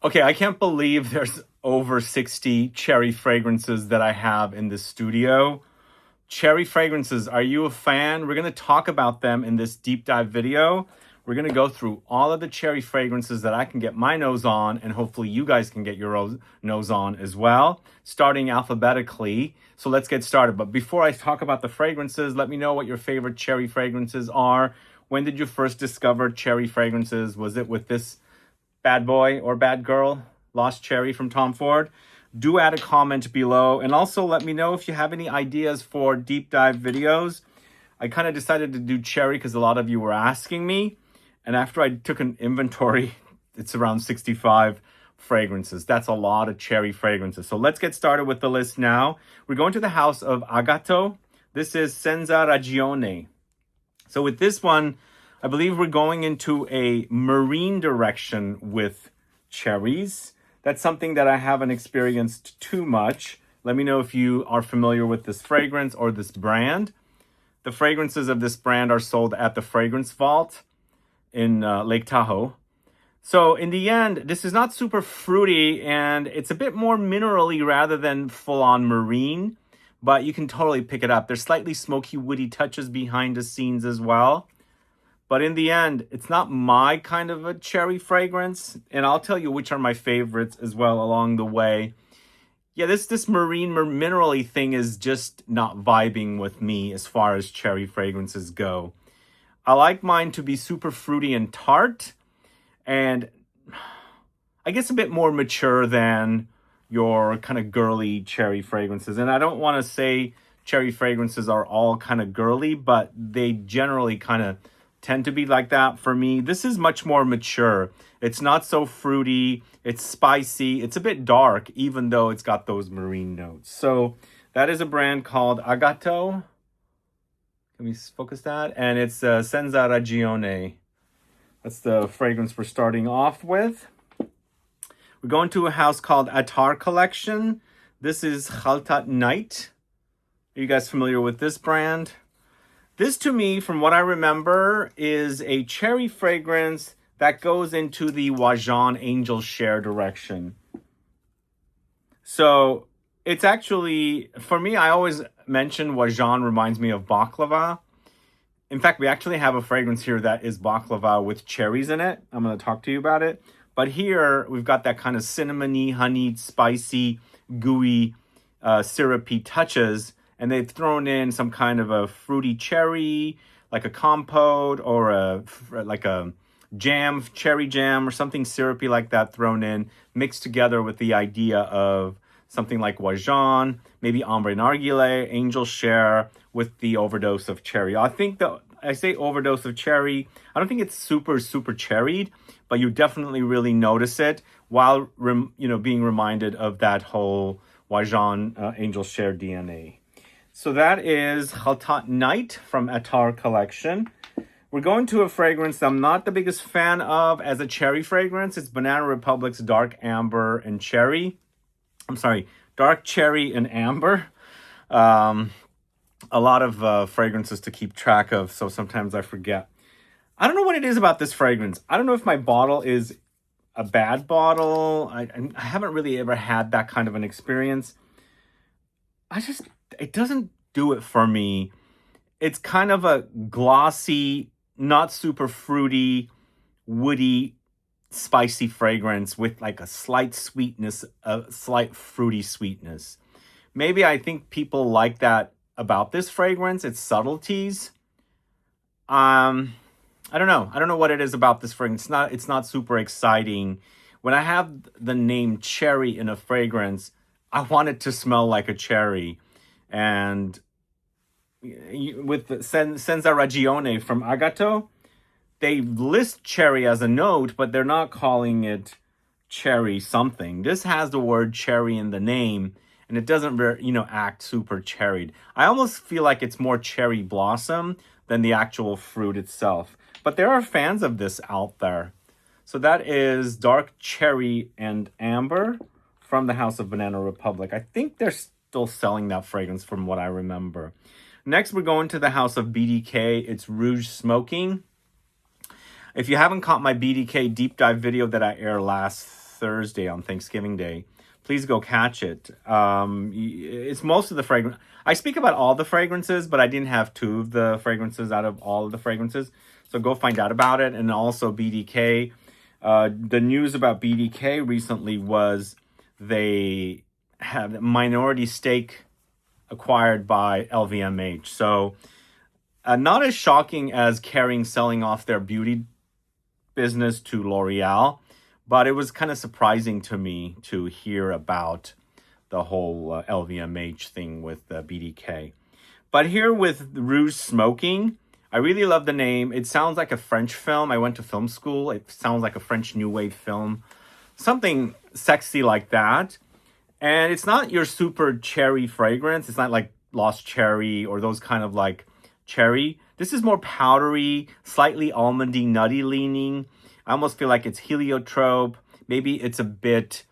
Okay, I can't believe there's over 60 cherry fragrances that I have in the studio. Cherry fragrances, are you a fan? We're going to talk about them in this deep dive video. We're going to go through all of the cherry fragrances that I can get my nose on, and hopefully you guys can get your nose on as well, starting alphabetically. So let's get started. But before I talk about the fragrances, let me know what your favorite cherry fragrances are. When did you first discover cherry fragrances? Was it with this bad boy or bad girl, Lost Cherry from Tom Ford? Do add a comment below, and also let me know if you have any ideas for deep dive videos. I kind of decided to do cherry because a lot of you were asking me, and after I took an inventory, it's around 65 fragrances. That's a lot of cherry fragrances. So let's get started with the list now. We're going to the house of AGATHO. This is Senzaragione. So with this one, I believe we're going into a marine direction with cherries. That's something that I haven't experienced too much. Let me know if you are familiar with this fragrance or this brand. The fragrances of this brand are sold at the Fragrance Vault in Lake Tahoe. So in the end, this is not super fruity, and it's a bit more minerally rather than full-on marine, but you can totally pick it up. There's slightly smoky, woody touches behind the scenes as well. But in the end, it's not my kind of a cherry fragrance. And I'll tell you which are my favorites as well along the way. Yeah, this marine minerally thing is just not vibing with me as far as cherry fragrances go. I like mine to be super fruity and tart, and I guess a bit more mature than your kind of girly cherry fragrances. And I don't want to say cherry fragrances are all kind of girly, but they generally kind of tend to be like that for me. This is much more mature. It's not so fruity. It's spicy. It's a bit dark, even though it's got those marine notes. So that is a brand called AGATHO. Can we focus that? And it's Senzaragione. That's the fragrance we're starting off with. We're going to a house called ATTAR Collection. This is Khaltat Night. Are you guys familiar with this brand? This, to me, from what I remember, is a cherry fragrance that goes into the Wajan Angel Share direction. So it's actually, for me, I always mention Wajan reminds me of baklava. In fact, we actually have a fragrance here that is baklava with cherries in it. I'm going to talk to you about it. But here, we've got that kind of cinnamony, honeyed, spicy, gooey, syrupy touches. And they've thrown in some kind of a fruity cherry, like a compote or like a jam, cherry jam or something syrupy like that thrown in, mixed together with the idea of something like Wajan, maybe Ambre Narguilé, Angel Share with the overdose of cherry. I think that I say overdose of cherry. I don't think it's super, super cherried, but you definitely really notice it while being reminded of that whole Wajan Angel Share DNA. So that is Khaltat Night from ATTAR Collection. We're going to a fragrance I'm not the biggest fan of as a cherry fragrance. It's Banana Republic's Dark Amber and Cherry. I'm sorry, Dark Cherry and Amber. A lot of fragrances to keep track of, so sometimes I forget. I don't know what it is about this fragrance. I don't know if my bottle is a bad bottle. I haven't really ever had that kind of an experience. It doesn't do it for me. It's kind of a glossy, not super fruity, woody, spicy fragrance with like a slight sweetness, a slight fruity sweetness. Maybe I think people like that about this fragrance. It's subtleties. I don't know. I don't know what it is about this fragrance. It's not super exciting. When I have the name cherry in a fragrance, I want it to smell like a cherry. And with the Senzaragione from AGATHO, they list cherry as a note, but they're not calling it cherry something. This has the word cherry in the name, and it doesn't, act super cherried. I almost feel like it's more cherry blossom than the actual fruit itself. But there are fans of this out there. So that is Dark Cherry and Amber from the House of Banana Republic. I think they're still selling that fragrance from what I remember. Next, we're going to the House of BDK. It's Rouge Smoking. If you haven't caught my BDK deep dive video that I aired last Thursday on Thanksgiving Day. Please go catch it. It's most of the fragrance. I speak about all the fragrances, but I didn't have 2 of the fragrances out of all of the fragrances. So go find out about it. And also BDK. The news about BDK recently was they had a minority stake acquired by LVMH. So not as shocking as Kering selling off their beauty business to L'Oreal, but it was kind of surprising to me to hear about the whole LVMH thing with BDK. But here with Rouge Smoking, I really love the name. It sounds like a French film. I went to film school. It sounds like a French New Wave film. Something sexy like that. And it's not your super cherry fragrance. It's not like Lost Cherry or those kind of like cherry. This is more powdery, slightly almondy, nutty leaning. I almost feel like it's heliotrope. Maybe it's a bit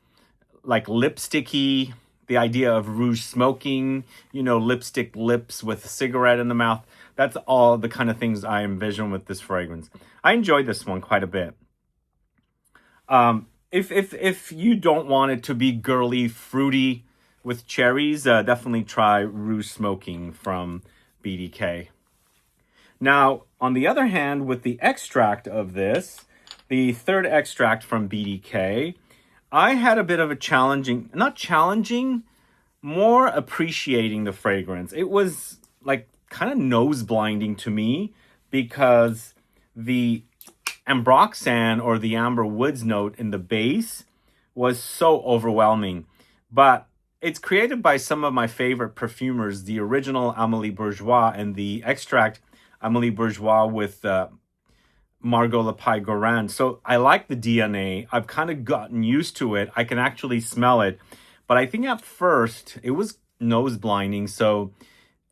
like lipsticky. The idea of Rouge Smoking, you know, lipstick lips with a cigarette in the mouth. That's all the kind of things I envision with this fragrance. I enjoyed this one quite a bit. If you don't want it to be girly, fruity with cherries, definitely try Rouge Smoking from BDK. Now, on the other hand, with the extract of this, the third extract from BDK, I had a bit of a not challenging, more appreciating the fragrance. It was like kind of nose blinding to me because the ambroxan or the amber woods note in the base was so overwhelming. But it's created by some of my favorite perfumers, the original Amélie Bourgeois and the extract Amélie Bourgeois with Margot Lepage-Guerin. So I like the DNA. I've kind of gotten used to it. I can actually smell it. But I think at first it was nose blinding. So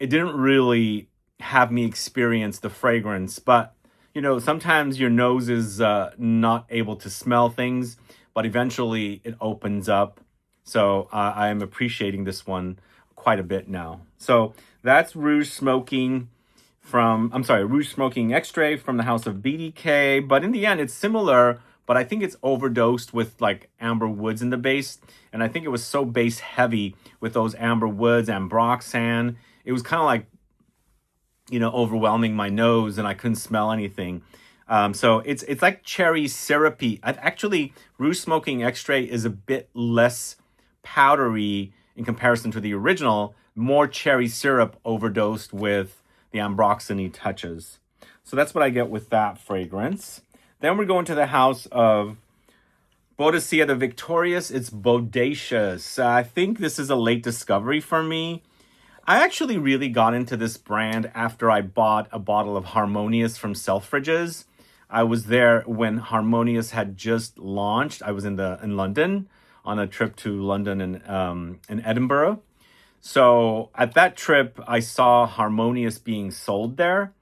it didn't really have me experience the fragrance. But, you know, sometimes your nose is not able to smell things. But eventually it opens up. So I am appreciating this one quite a bit now. So that's Rouge Smoking. Rouge Smoking Extrait from the house of BDK. But in the end, it's similar, but I think it's overdosed with like amber woods in the base. And I think it was so base heavy with those amber woods, ambroxan. It was kind of like, you know, overwhelming my nose and I couldn't smell anything. So it's like cherry syrupy. Actually, Rouge Smoking Extrait is a bit less powdery in comparison to the original, more cherry syrup overdosed with the ambroxany touches. So that's what I get with that fragrance. Then we're going to the house of Bodacious the Victorious. It's Bodacious. I think this is a late discovery for me. I actually really got into this brand after I bought a bottle of Harmonious from Selfridges. I was there when Harmonious had just launched. I was in London on a trip to London and Edinburgh. So at that trip, I saw Harmonious being sold there.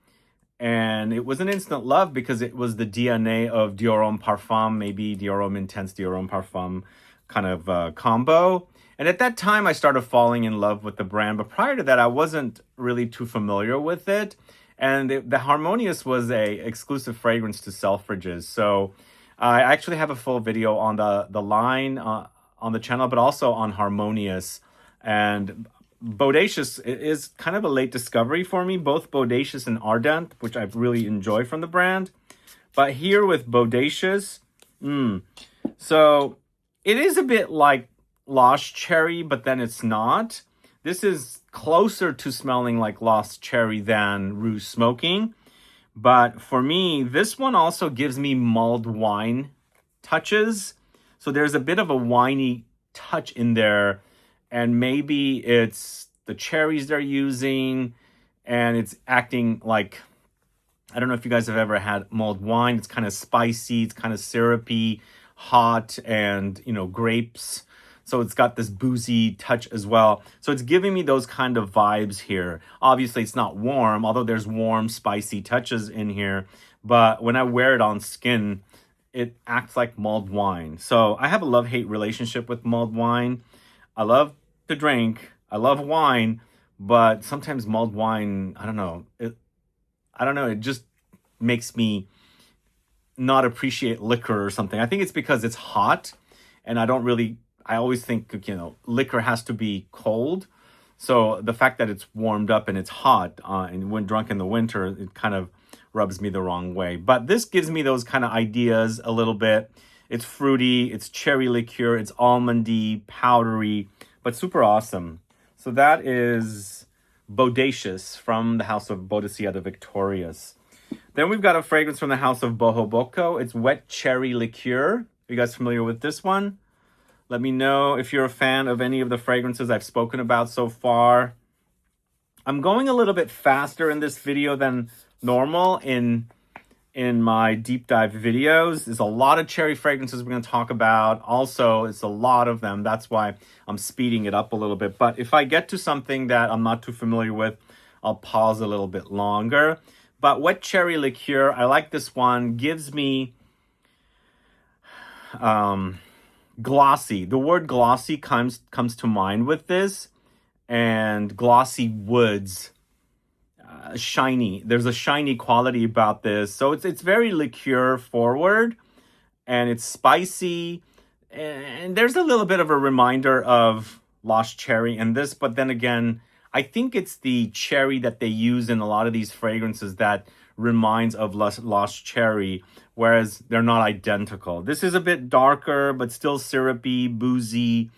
And it was an instant love because it was the DNA of Dior Homme Parfum, maybe Dior Homme Intense, Dior Homme Parfum kind of combo. And at that time, I started falling in love with the brand. But prior to that, I wasn't really too familiar with it. And the Harmonious was a exclusive fragrance to Selfridges. So I actually have a full video on the line on the channel, but also on Harmonious. And Bodacious is kind of a late discovery for me, both Bodacious and Ardent, which I've really enjoyed from the brand. But here with Bodacious, so it is a bit like Lost Cherry, but then it's not. This is closer to smelling like Lost Cherry than Rouge Smoking. But for me, this one also gives me mulled wine touches. So there's a bit of a winey touch in there. And maybe it's the cherries they're using and it's acting like, I don't know if you guys have ever had mulled wine. It's kind of spicy, it's kind of syrupy, hot, and, you know, grapes. So it's got this boozy touch as well. So it's giving me those kind of vibes here. Obviously, it's not warm, although there's warm, spicy touches in here. But when I wear it on skin, it acts like mulled wine. So I have a love-hate relationship with mulled wine. I love to drink. I love wine, but sometimes mulled wine, I don't know. It just makes me not appreciate liquor or something. I think it's because it's hot And I always think, liquor has to be cold. So the fact that it's warmed up and it's hot, and when drunk in the winter, it kind of rubs me the wrong way. But this gives me those kind of ideas a little bit. It's fruity, it's cherry liqueur, it's almondy, powdery, but super awesome. So that is Bodacious from the house of BOADICEA the Victorious. Then we've got a fragrance from the house of BOHOBOCO. It's Wet Cherry Liqueur. Are you guys familiar with this one? Let me know if you're a fan of any of the fragrances I've spoken about so far. I'm going a little bit faster in this video than normal in my deep dive videos. There's a lot of cherry fragrances we're going to talk about. Also, it's a lot of them. That's why I'm speeding it up a little bit. But if I get to something that I'm not too familiar with, I'll pause a little bit longer. But Wet Cherry Liqueur, I like this one. Gives me glossy. The word glossy comes to mind with this. And glossy woods. Shiny. There's a shiny quality about this. So it's very liqueur forward. And it's spicy. And there's a little bit of a reminder of Lost Cherry in this. But then again, I think it's the cherry that they use in a lot of these fragrances that reminds of Lost Cherry, whereas they're not identical. This is a bit darker, but still syrupy, boozy,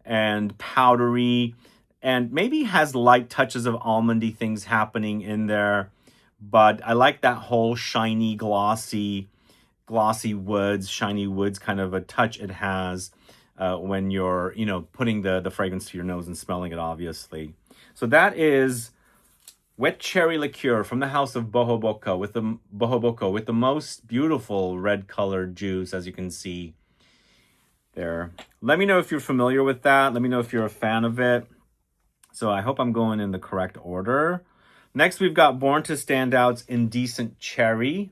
and powdery, and maybe has light touches of almondy things happening in there. But I like that whole shiny, glossy woods, shiny woods kind of a touch it has when you're, putting the fragrance to your nose and smelling it, obviously. So that is Wet Cherry Liqueur from the house of BOHOBOCO with the most beautiful red colored juice, as you can see there. Let me know if you're familiar with that. Let me know if you're a fan of it. So I hope I'm going in the correct order. Next, we've got Born to Stand Out's Indecent Cherry.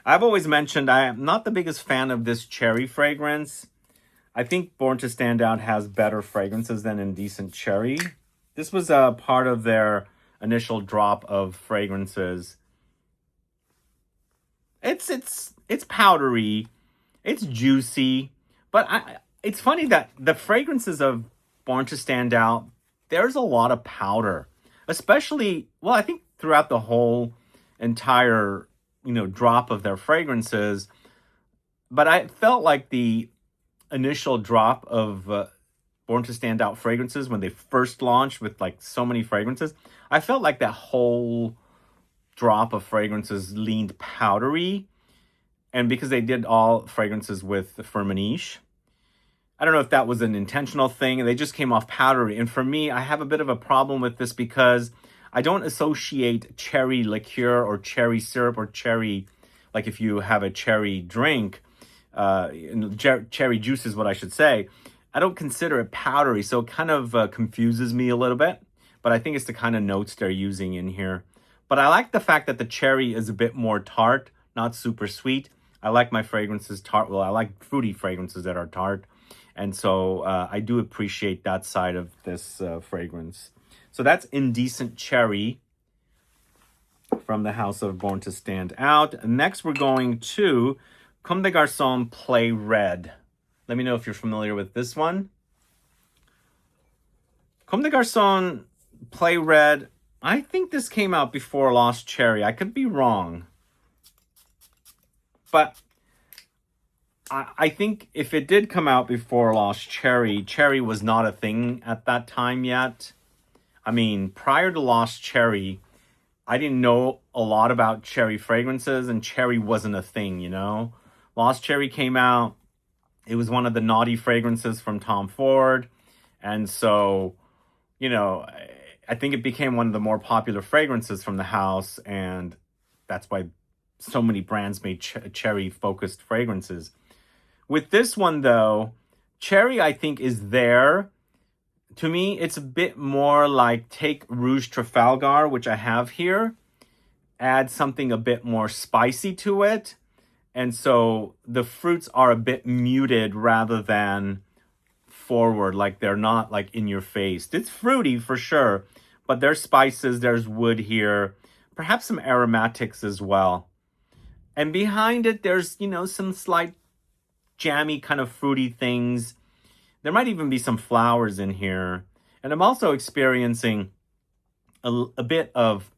I've always mentioned I am not the biggest fan of this cherry fragrance. I think Born to Stand Out has better fragrances than Indecent Cherry. This was a part of their initial drop of fragrances. It's powdery, it's juicy, but it's funny that the fragrances of Born to Stand Out, there's a lot of powder, especially, well, I think throughout the whole entire, drop of their fragrances. But I felt like the initial drop of Born to Stand Out fragrances when they first launched with like so many fragrances, I felt like that whole drop of fragrances leaned powdery. And because they did all fragrances with the Firmenich, I don't know if that was an intentional thing. They just came off powdery. And for me, I have a bit of a problem with this because I don't associate cherry liqueur or cherry syrup or cherry, like if you have a cherry drink, cherry juice is what I should say. I don't consider it powdery, so it kind of confuses me a little bit. But I think it's the kind of notes they're using in here. But I like the fact that the cherry is a bit more tart, not super sweet. I like my fragrances tart. Well, I like fruity fragrances that are tart. And so I do appreciate that side of this fragrance. So that's Indecent Cherry from the house of Born to Stand Out. Next, we're going to Comme des Garçons Play Red. Let me know if you're familiar with this one. Comme des Garçons Play Red. I think this came out before Lost Cherry. I could be wrong. But I think if it did come out before Lost Cherry, cherry was not a thing at that time yet. I mean, prior to Lost Cherry, I didn't know a lot about cherry fragrances, and cherry wasn't a thing, Lost Cherry came out. It was one of the naughty fragrances from Tom Ford. And so, I think it became one of the more popular fragrances from the house. And that's why so many brands made cherry-focused fragrances. With this one, though, cherry, I think, is there. To me, it's a bit more like take Rouge Trafalgar, which I have here, add something a bit more spicy to it. And so the fruits are a bit muted rather than forward, like they're not like in your face. It's fruity for sure, but there's spices, there's wood here, perhaps some aromatics as well. And behind it, there's, some slight jammy kind of fruity things. There might even be some flowers in here. And I'm also experiencing a bit of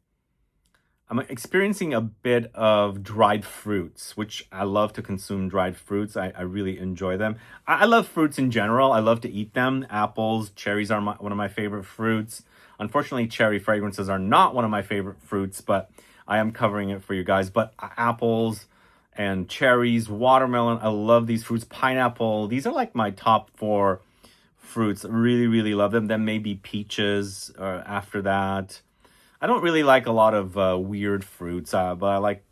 dried fruits, which I love to consume dried fruits. I really enjoy them. I love fruits in general. I love to eat them. Apples, cherries are one of my favorite fruits. Unfortunately, cherry fragrances are not one of my favorite fruits, but I am covering it for you guys. But apples and cherries, watermelon, I love these fruits. Pineapple, these are like my top 4 fruits. I really, really love them. Then maybe peaches after that. I don't really like a lot of weird fruits, but I like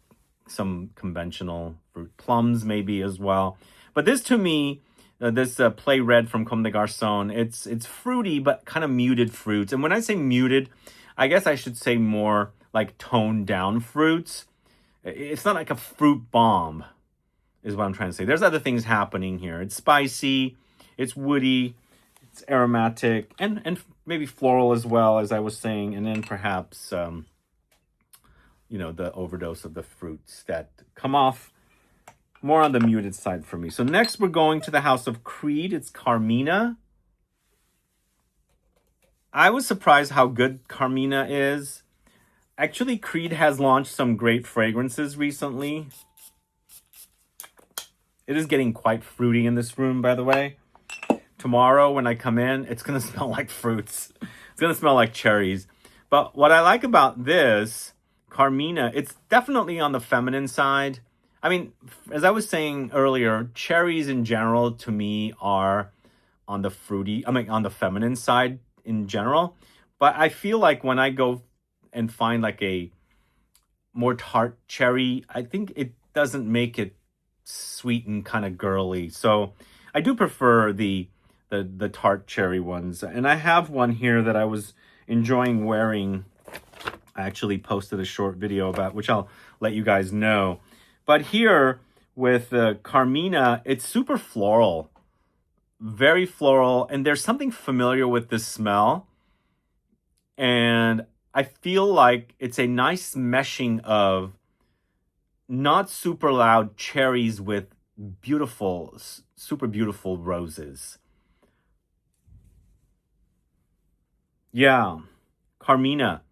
some conventional fruit. Plums maybe as well. But this to me, this Play Red from Comme des Garçons, it's fruity, but kind of muted fruits. And when I say muted, I guess I should say more like toned down fruits. It's not like a fruit bomb, is what I'm trying to say. There's other things happening here. It's spicy, it's woody, it's aromatic, and maybe floral as well, as I was saying, and then perhaps, you know, the overdose of the fruits that come off more on the muted side for me. So next we're going to the house of Creed. It's Carmina. I was surprised how good Carmina is. Actually, Creed has launched some great fragrances recently. It is getting quite fruity in this room, by the way. Tomorrow when I come in, it's going to smell like fruits. It's going to smell like cherries. But what I like about this, Carmina, it's definitely on the feminine side. I mean, as I was saying earlier, cherries in general to me are on the fruity, on the feminine side in general. But I feel like when I go and find like a more tart cherry, I think it doesn't make it sweet and kind of girly. So I do prefer the tart cherry ones. And I have one here that I was enjoying wearing. I actually posted a short video about, which I'll let you guys know. But here with Carmina, it's super floral, very floral. And there's something familiar with this smell. And I feel like it's a nice meshing of not super loud cherries with beautiful, super beautiful roses. Yeah, Carmina.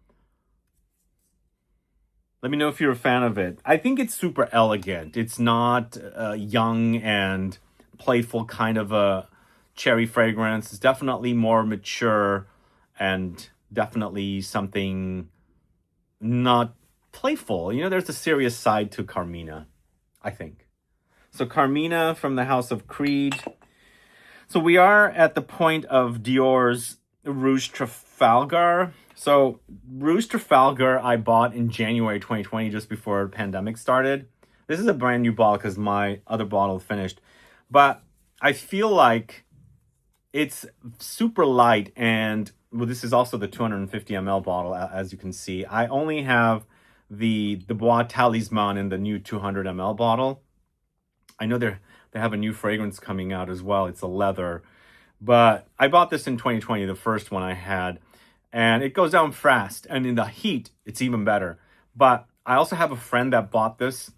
Let me know if you're a fan of it. I think it's super elegant. It's not young and playful kind of a cherry fragrance. It's definitely more mature and definitely something not playful. You know, there's a serious side to Carmina, I think. So Carmina from the house of Creed. So we are at the point of Dior's Rouge Trafalgar. So Rouge Trafalgar I bought in January 2020, just before the pandemic started. This is a brand new bottle because my other bottle finished. But I feel like it's super light, and well, this is also the 250 ml bottle, as you can see. I only have the Bois Talisman in the new 200 ml bottle. I know they have a new fragrance coming out as well. It's a leather. But I bought this in 2020, the first one I had. And it goes down fast. And in the heat, it's even better. But I also have a friend that bought this.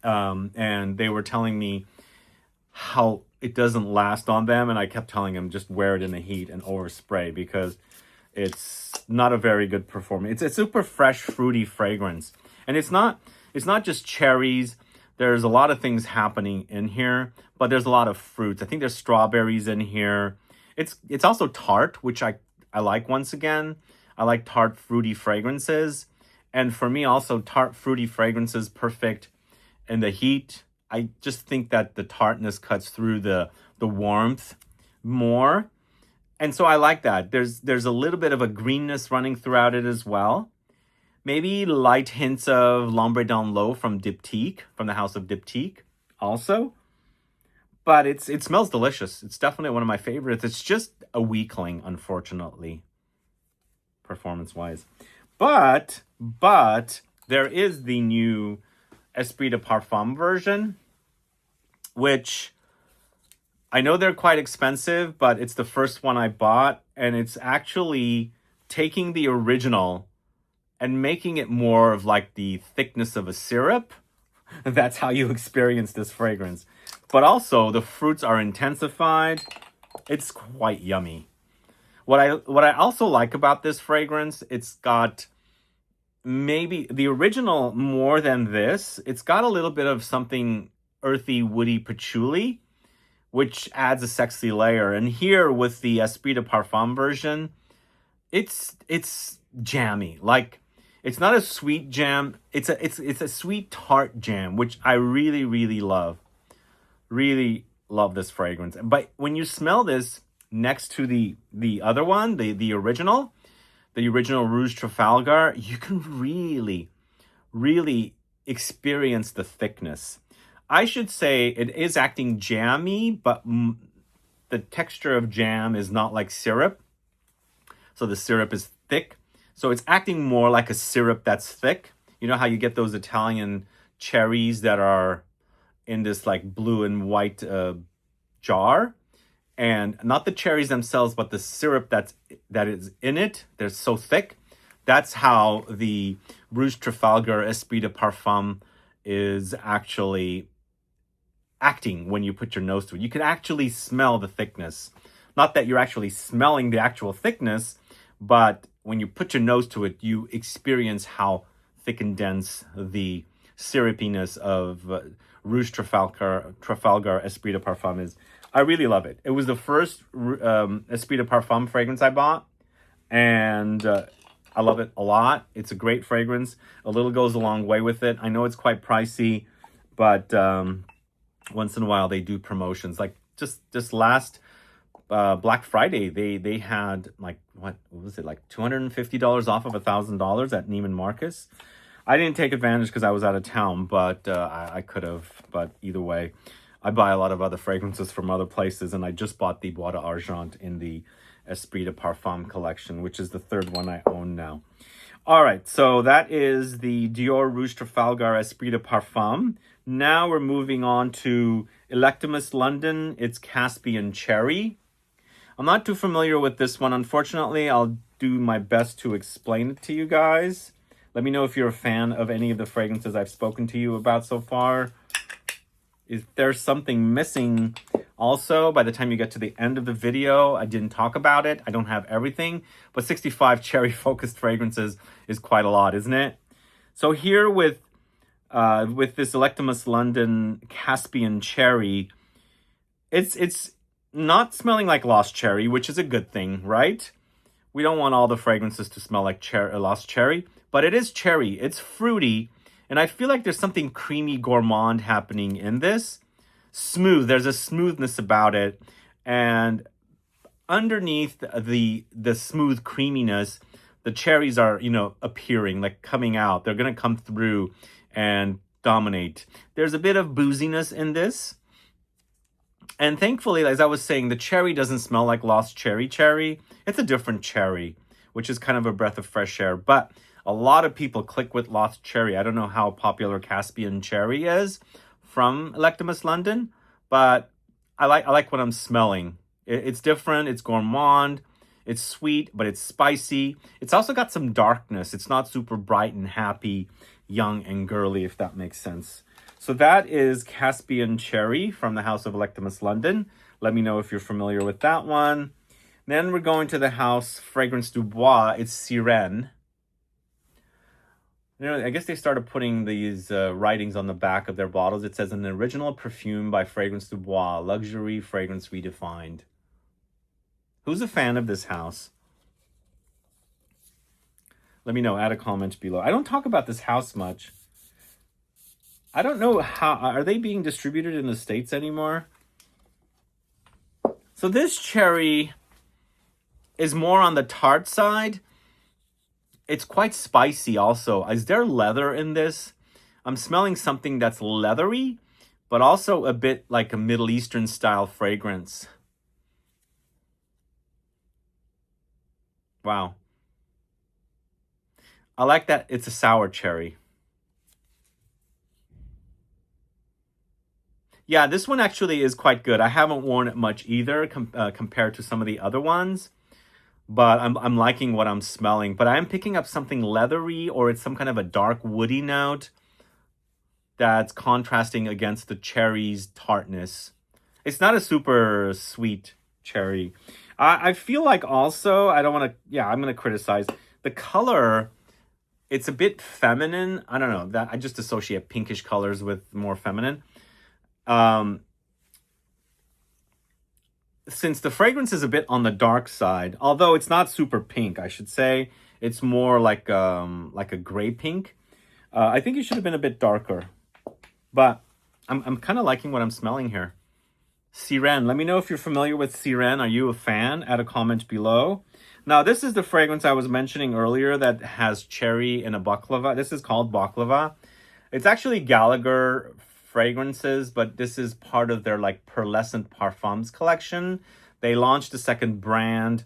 And they were telling me how it doesn't last on them. And I kept telling them, just wear it in the heat and overspray, because it's not a very good performance. It's a super fresh, fruity fragrance. And it's not just cherries. There's a lot of things happening in here, but there's a lot of fruits. I think there's strawberries in here. It's also tart, which I like once again. I like tart, fruity fragrances. And for me also, tart, fruity fragrances, perfect in the heat. I just think that the tartness cuts through the warmth more. And so I like that. There's a little bit of a greenness running throughout it as well. Maybe light hints of L'Ombre Down Low from Diptyque, from the house of Diptyque also. But it smells delicious. It's definitely one of my favorites. It's just a weakling, unfortunately, performance-wise. But there is the new Esprit de Parfum version, which I know they're quite expensive, but it's the first one I bought. And it's actually taking the original and making it more of like the thickness of a syrup. That's how you experience this fragrance. But also the fruits are intensified. It's quite yummy. What I also like about this fragrance, it's got maybe the original more than this. It's got a little bit of something earthy, woody patchouli, which adds a sexy layer. And here with the Esprit de Parfum version, it's jammy. Like, it's not a sweet jam. It's a sweet tart jam, which I really, really love. Really love this fragrance. But when you smell this next to the other one, the original Rouge Trafalgar, you can really, really experience the thickness. I should say it is acting jammy, but the texture of jam is not like syrup. So the syrup is thick. So it's acting more like a syrup that's thick. You know how you get those Italian cherries that are in this like blue and white jar? And not the cherries themselves, but the syrup that is in it. They're so thick. That's how the Rouge Trafalgar Esprit de Parfum is actually acting when you put your nose to it. You can actually smell the thickness. Not that you're actually smelling the actual thickness, but when you put your nose to it, you experience how thick and dense the syrupiness of Rouge Trafalgar Esprit de Parfum is. I really love it. It was the first Esprit de Parfum fragrance I bought, and I love it a lot. It's a great fragrance. A little goes a long way with it. I know it's quite pricey, but once in a while they do promotions. Like just last Black Friday, they had like, what was it, like $250 off of $1,000 at Neiman Marcus. I didn't take advantage because I was out of town, but I could have. But either way, I buy a lot of other fragrances from other places, and I just bought the Bois d'Argent in the Esprit de Parfum collection, which is the third one I own now. All right, so that is the Dior Rouge Trafalgar Esprit de Parfum. Now we're moving on to Electimus London. It's Caspian Cherry. I'm not too familiar with this one. Unfortunately, I'll do my best to explain it to you guys. Let me know if you're a fan of any of the fragrances I've spoken to you about so far. If there's something missing also, by the time you get to the end of the video, I didn't talk about it. I don't have everything, but 65 cherry-focused fragrances is quite a lot, isn't it? So here with this Electimus London Caspian Cherry, it's not smelling like lost cherry, which is a good thing, right? We don't want all the fragrances to smell like lost cherry, but it is cherry. It's fruity, and I feel like there's something creamy gourmand happening in this. Smooth. There's a smoothness about it, and underneath the smooth creaminess, the cherries are, appearing, like coming out. They're gonna come through and dominate. There's a bit of booziness in this. And thankfully, as I was saying, the cherry doesn't smell like lost cherry. It's a different cherry, which is kind of a breath of fresh air. But a lot of people click with lost cherry. I don't know how popular Caspian Cherry is from Electimus London, but I like what I'm smelling. It's different. It's gourmand. It's sweet, but it's spicy. It's also got some darkness. It's not super bright and happy, young and girly, if that makes sense. So that is Caspian Cherry from the House of Electimus London. Let me know if you're familiar with that one. Then we're going to the House Fragrance du Bois. It's Sirène. I guess they started putting these writings on the back of their bottles. It says, an original perfume by Fragrance du Bois, luxury fragrance redefined. Who's a fan of this house? Let me know. Add a comment below. I don't talk about this house much. I don't know how, are they being distributed in the States anymore? So this cherry is more on the tart side. It's quite spicy also. Is there leather in this? I'm smelling something that's leathery, but also a bit like a Middle Eastern style fragrance. Wow. I like that it's a sour cherry. Yeah, this one actually is quite good. I haven't worn it much either compared to some of the other ones, but I'm liking what I'm smelling. But I am picking up something leathery, or it's some kind of a dark woody note that's contrasting against the cherry's tartness. It's not a super sweet cherry. I feel like also, I don't want to, yeah, I'm going to criticize. The color, it's a bit feminine. I don't know, that I just associate pinkish colors with more feminine. Since the fragrance is a bit on the dark side, although it's not super pink, I should say, it's more like a gray pink. I think it should have been a bit darker, but I'm kind of liking what I'm smelling here. Sirène. Let me know if you're familiar with Sirène. Are you a fan? Add a comment below. Now, this is the fragrance I was mentioning earlier that has cherry and a baklava. This is called baklava. It's actually Gallagher fragrances, but this is part of their like Pearlescent Parfums collection. They launched a second brand,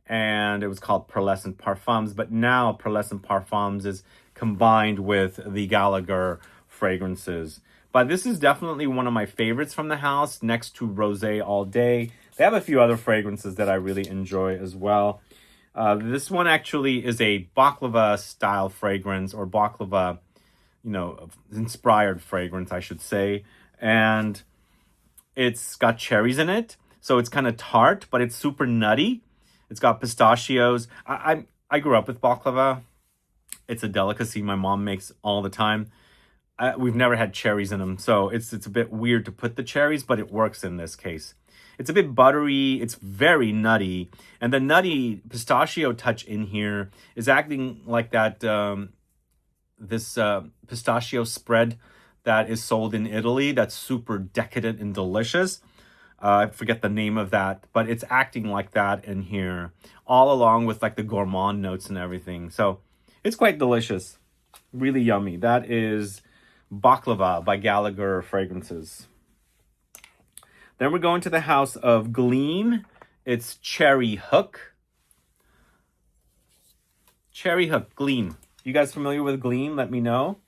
and it was called Pearlescent Parfums, but now Pearlescent Parfums is combined with the Gallagher fragrances. But this is definitely one of my favorites from the house, next to Rosé All Day. They have a few other fragrances that I really enjoy as well. This one actually is a baklava style fragrance, or baklava, you know, inspired fragrance, I should say. And it's got cherries in it, so it's kind of tart, but it's super nutty. It's got pistachios. I grew up with baklava. It's a delicacy my mom makes all the time. We've never had cherries in them, so it's a bit weird to put the cherries, but it works in this case. It's a bit buttery, it's very nutty, and the nutty pistachio touch in here is acting like that this pistachio spread that is sold in Italy that's super decadent and delicious. I forget the name of that, but it's acting like that in here, all along with like the gourmand notes and everything. So it's quite delicious, really yummy. That is Baklava by Gallagher Fragrances. Then we're going to the house of Gleam. It's Cherry Hook. Cherry Hook, Gleam. You guys familiar with Gleam? Let me know.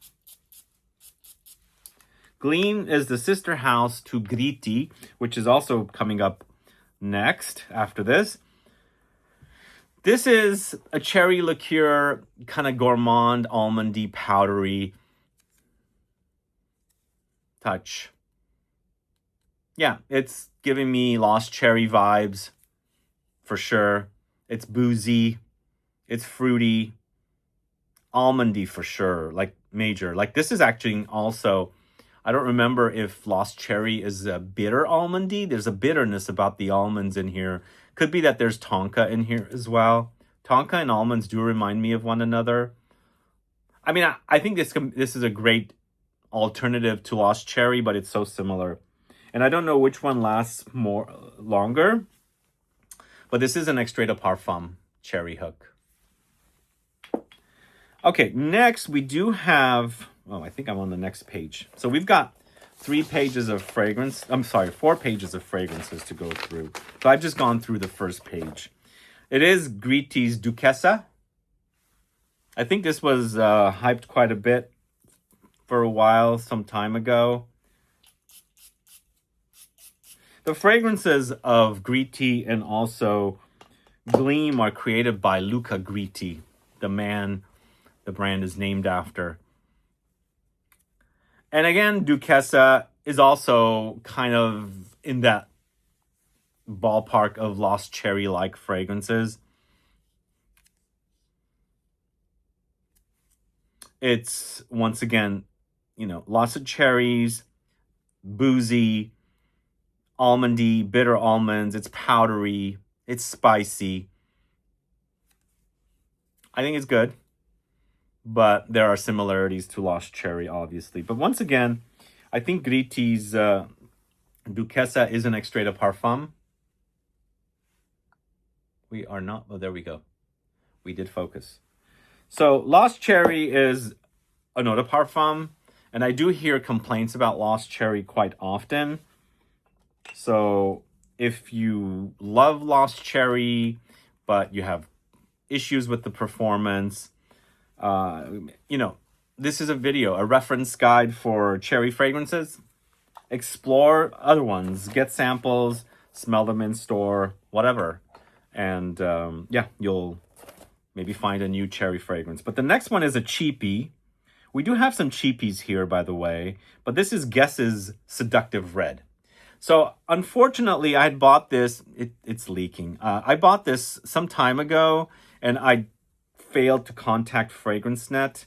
Gleam is the sister house to Gritti, which is also coming up next after this. This is a cherry liqueur, kind of gourmand, almondy, powdery touch. Yeah, it's giving me Lost Cherry vibes for sure. It's boozy, it's fruity, almondy for sure, like major. Like this is actually also, I don't remember if Lost Cherry is a bitter almondy. There's a bitterness about the almonds in here. Could be that there's tonka in here as well. Tonka and almonds do remind me of one another. I mean, I think this is a great alternative to Lost Cherry, but it's so similar. And I don't know which one lasts longer, but this is an Extrait de Parfum Cherry Hook. Okay, next we do have, oh, I think I'm on the next page. So we've got 4 pages of fragrances to go through. So I've just gone through the first page. It is GRITTI's Duchessa. I think this was hyped quite a bit for a while, some time ago. The fragrances of Gritti and also Gleam are created by Luca Gritti, the man the brand is named after. And again, Duchessa is also kind of in that ballpark of Lost Cherry-like fragrances. It's, once again, you know, lots of cherries, boozy, almondy, bitter almonds. It's powdery. It's spicy. I think it's good, but there are similarities to Lost Cherry, obviously. But once again, I think Gritti's Duchessa is an Extrait de Parfum. We are not, oh, there we go. We did focus. So Lost Cherry is an eau de parfum, and I do hear complaints about Lost Cherry quite often. So if you love Lost Cherry, but you have issues with the performance, you know, this is a video, a reference guide for cherry fragrances. Explore other ones, get samples, smell them in store, whatever. And yeah, you'll maybe find a new cherry fragrance. But the next one is a cheapie. We do have some cheapies here, by the way, but this is Guess's Seductive Red. So unfortunately, I had bought this. It's leaking. I bought this some time ago, and I failed to contact FragranceNet.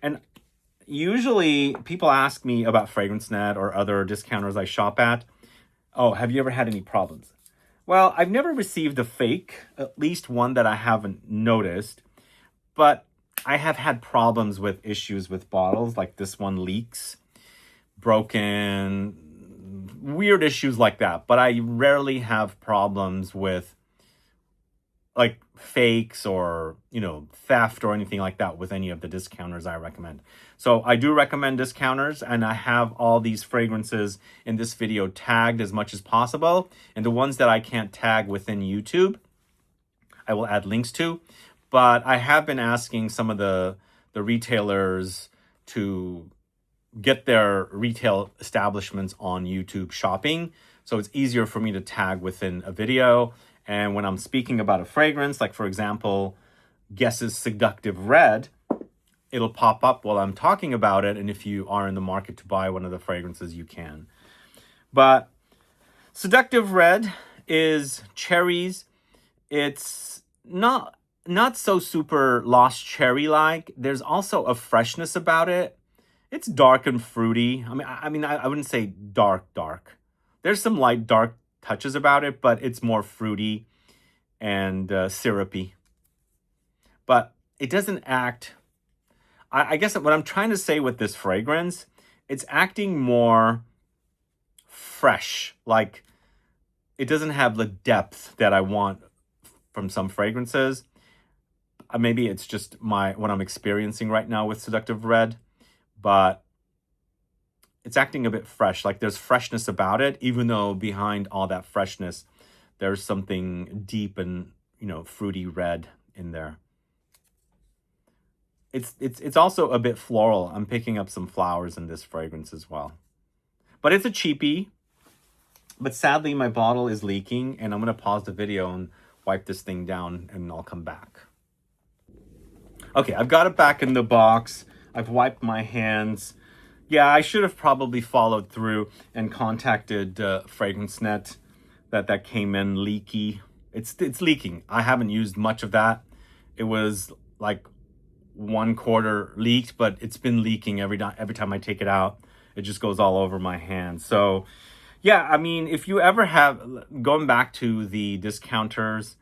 And usually people ask me about FragranceNet or other discounters I shop at. Oh, have you ever had any problems? Well, I've never received a fake, at least one that I haven't noticed. But I have had problems with issues with bottles, like this one leaks, broken, weird issues like that. But I rarely have problems with like fakes or, theft or anything like that with any of the discounters I recommend. So I do recommend discounters, and I have all these fragrances in this video tagged as much as possible. And the ones that I can't tag within YouTube, I will add links to. But I have been asking some of the retailers to get their retail establishments on YouTube shopping. So it's easier for me to tag within a video. And when I'm speaking about a fragrance, like for example, Guess's Seductive Red, it'll pop up while I'm talking about it. And if you are in the market to buy one of the fragrances, you can. But Seductive Red is cherries. It's not so super lost cherry-like. There's also a freshness about it. It's dark and fruity. I wouldn't say dark. There's some light dark touches about it, but it's more fruity and syrupy. But it doesn't act... I guess what I'm trying to say with this fragrance, it's acting more fresh. Like, it doesn't have the depth that I want from some fragrances. Maybe it's just what I'm experiencing right now with Seductive Red, but it's acting a bit fresh. Like, there's freshness about it, even though behind all that freshness, there's something deep and, fruity red in there. It's also a bit floral. I'm picking up some flowers in this fragrance as well. But it's a cheapie. But sadly, my bottle is leaking, and I'm going to pause the video and wipe this thing down, and I'll come back. Okay, I've got it back in the box. I've wiped my hands. Yeah, I should have probably followed through and contacted FragranceNet. That came in leaky. It's leaking. I haven't used much of that. It was like 1/4 leaked, but it's been leaking every time I take it out. It just goes all over my hands. So yeah, if you ever going back to the discounters,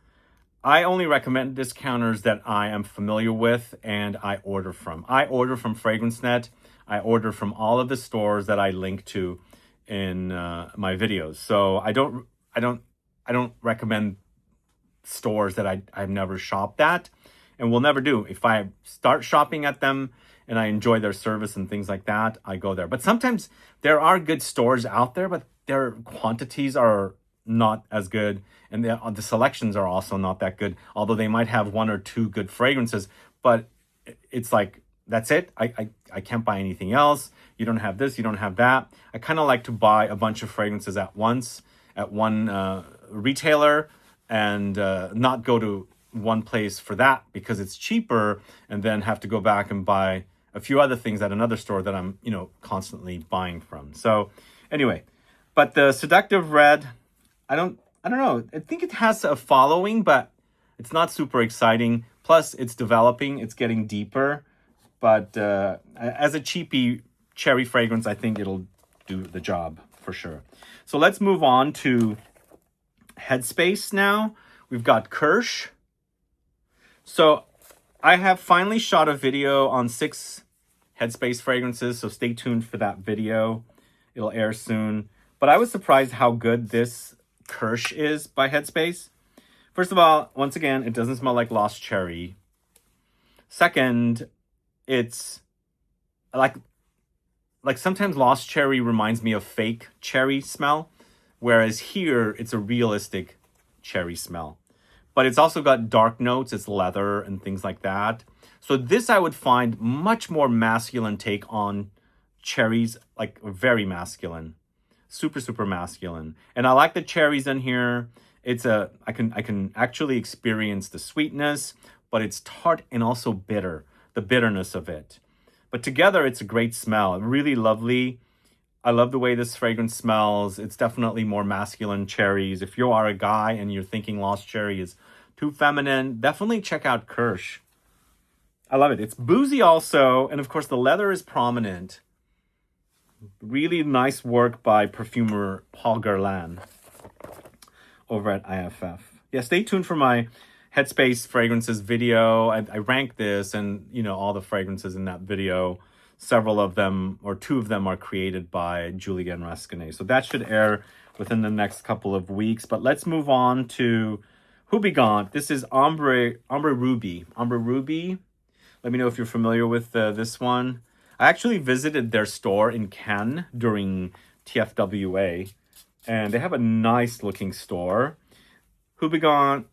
I only recommend discounters that I am familiar with and I order from. I order from FragranceNet. I order from all of the stores that I link to in my videos. So I don't recommend stores that I've never shopped at and will never do. If I start shopping at them and I enjoy their service and things like that, I go there. But sometimes there are good stores out there, but their quantities are not as good, and the selections are also not that good, although they might have 1 or 2 good fragrances. But it's like, that's it. I can't buy anything else. You don't have this, you don't have that. I kind of like to buy a bunch of fragrances at once at one retailer, and not go to one place for that because it's cheaper, and then have to go back and buy a few other things at another store that I'm constantly buying from. So anyway, but the Seductive Red, I don't know. I think it has a following, but it's not super exciting. Plus, it's developing. It's getting deeper. But as a cheapy cherry fragrance, I think it'll do the job for sure. So let's move on to Headspace now. We've got Kirsch. So I have finally shot a video on 6 Headspace fragrances, so stay tuned for that video. It'll air soon. But I was surprised how good this Kirsch is by Headspace. First of all, once again, it doesn't smell like lost cherry. Second, it's like sometimes lost cherry reminds me of fake cherry smell, whereas here it's a realistic cherry smell. But it's also got dark notes, it's leather and things like that. So this I would find much more masculine take on cherries, like very masculine. Super masculine. And I like the cherries in here. I can actually experience the sweetness, but it's tart and also bitter, the bitterness of it. But together it's a great smell, really lovely. I love the way this fragrance smells. It's definitely more masculine cherries. If you are a guy and you're thinking Lost Cherry is too feminine, definitely check out Kirsch. I love it. It's boozy also, and of course the leather is prominent. Really nice work by perfumer Paul Guerlain over at IFF. Yeah, stay tuned for my Headspace fragrances video. I ranked this, and you know, all the fragrances in that video, several of them, or 2 of them, are created by Julien Rasquinet. So that should air within the next couple of weeks. But let's move on to Houbigant. This is Ombre Ruby. Ombre Ruby. Let me know if you're familiar with this one. I actually visited their store in Cannes during TFWA, and they have a nice looking store. Houbigant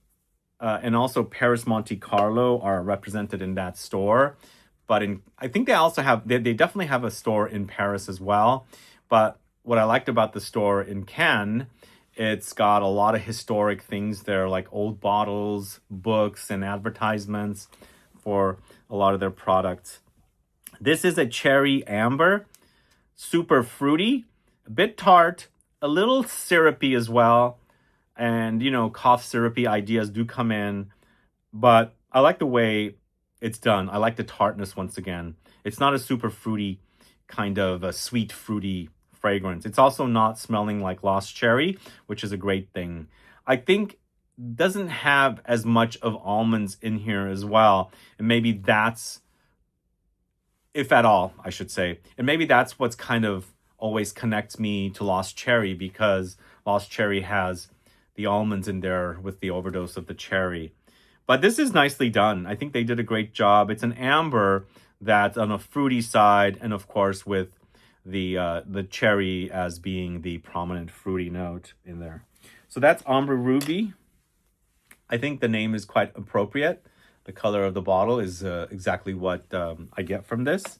and also Paris Monte Carlo are represented in that store. But I think they also have, they definitely have a store in Paris as well. But what I liked about the store in Cannes, it's got a lot of historic things there, like old bottles, books, and advertisements for a lot of their products. This is a cherry amber, super fruity, a bit tart, a little syrupy as well. And, you know, cough syrupy ideas do come in. But I like the way it's done. I like the tartness once again. It's not a super fruity kind of a sweet fruity fragrance. It's also not smelling like Lost Cherry, which is a great thing. I think doesn't have as much of almonds in here as well. And maybe that's, if at all, I should say. And maybe that's what's kind of always connects me to Lost Cherry, because Lost Cherry has the almonds in there with the overdose of the cherry. But this is nicely done. I think they did a great job. It's an amber that's on a fruity side, and of course with the cherry as being the prominent fruity note in there. So that's Ombre Ruby. I think the name is quite appropriate. The color of the bottle is exactly what I get from this.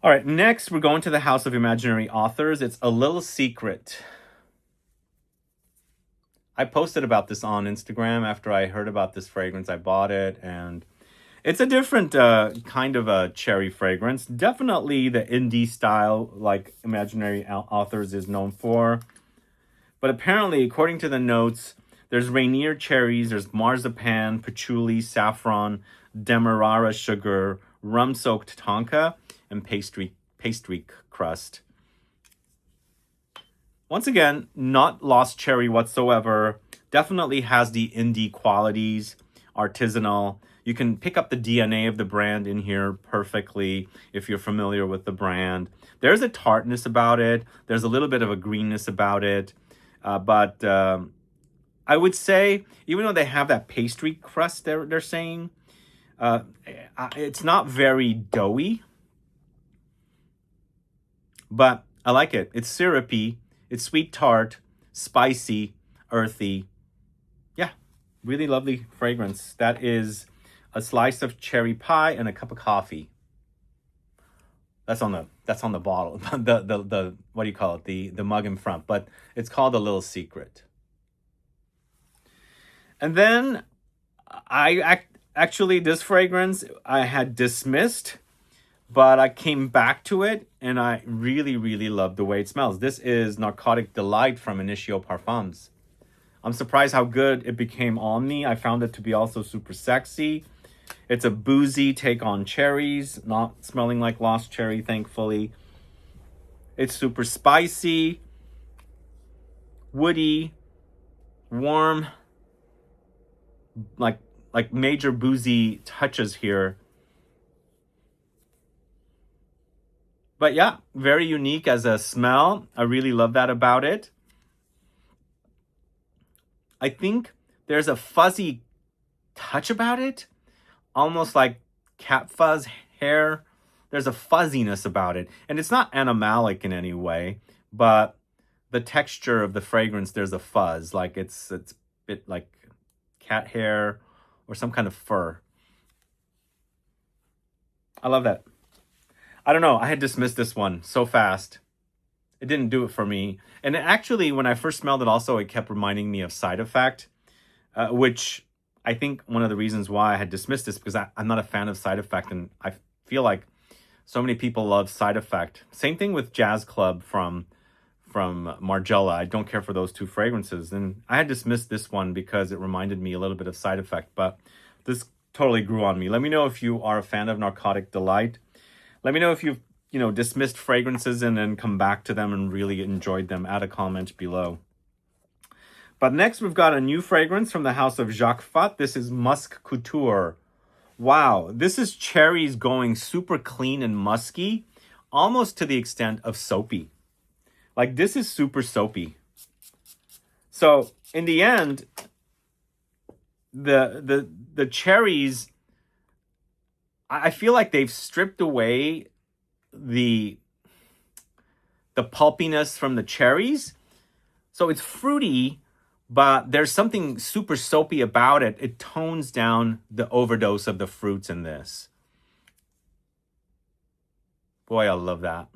All right, next we're going to the House of Imaginary Authors. It's A Little Secret. I posted about this on Instagram after I heard about this fragrance. I bought it, and it's a different kind of a cherry fragrance. Definitely the indie style, like Imaginary Authors is known for. But apparently, according to the notes, there's Rainier cherries, there's marzipan, patchouli, saffron, demerara sugar, rum-soaked tonka, and pastry crust. Once again, not Lost Cherry whatsoever. Definitely has the indie qualities, artisanal. You can pick up the DNA of the brand in here perfectly if you're familiar with the brand. There's a tartness about it. There's a little bit of a greenness about it. But I would say, even though they have that pastry crust they're saying, it's not very doughy. But I like it. It's syrupy. It's sweet tart, spicy, earthy. Yeah, really lovely fragrance. That is a slice of cherry pie and a cup of coffee. That's on the bottle. the what do you call it? The mug in front. But it's called A Little Secret. And then actually this fragrance I had dismissed, but I came back to it, and I really, really love the way it smells. This is Narcotic Delight from Initio Parfums. I'm surprised how good it became on me. I found it to be also super sexy. It's a boozy take on cherries, not smelling like Lost Cherry, thankfully. It's super spicy, woody, warm, like major boozy touches here. But yeah, very unique as a smell. I really love that about it. I think there's a fuzzy touch about it, almost like cat fuzz hair. There's a fuzziness about it. And it's not animalic in any way, but the texture of the fragrance, there's a fuzz. Like it's a bit like cat hair or some kind of fur. I love that. I don't know. I had dismissed this one so fast. It didn't do it for me. And actually, when I first smelled it also, it kept reminding me of Side Effect, which I think one of the reasons why I had dismissed this, because I'm not a fan of Side Effect. And I feel like So many people love Side Effect. Same thing with Jazz Club from Margiela. I don't care for those two fragrances. And I had dismissed this one because it reminded me a little bit of Side Effect, but this totally grew on me. Let me know if you are a fan of Narcotic Delight. Let me know if you've, dismissed fragrances and then come back to them and really enjoyed them. Add a comment below. But next we've got a new fragrance from the house of Jacques Fat. This is Musk Couture. Wow, this is cherries going super clean and musky, almost to the extent of soapy. Like, this is super soapy. So in the end, the cherries, I feel like they've stripped away the pulpiness from the cherries. So it's fruity, but there's something super soapy about it. It tones down the overdose of the fruits in this. Boy, I love that.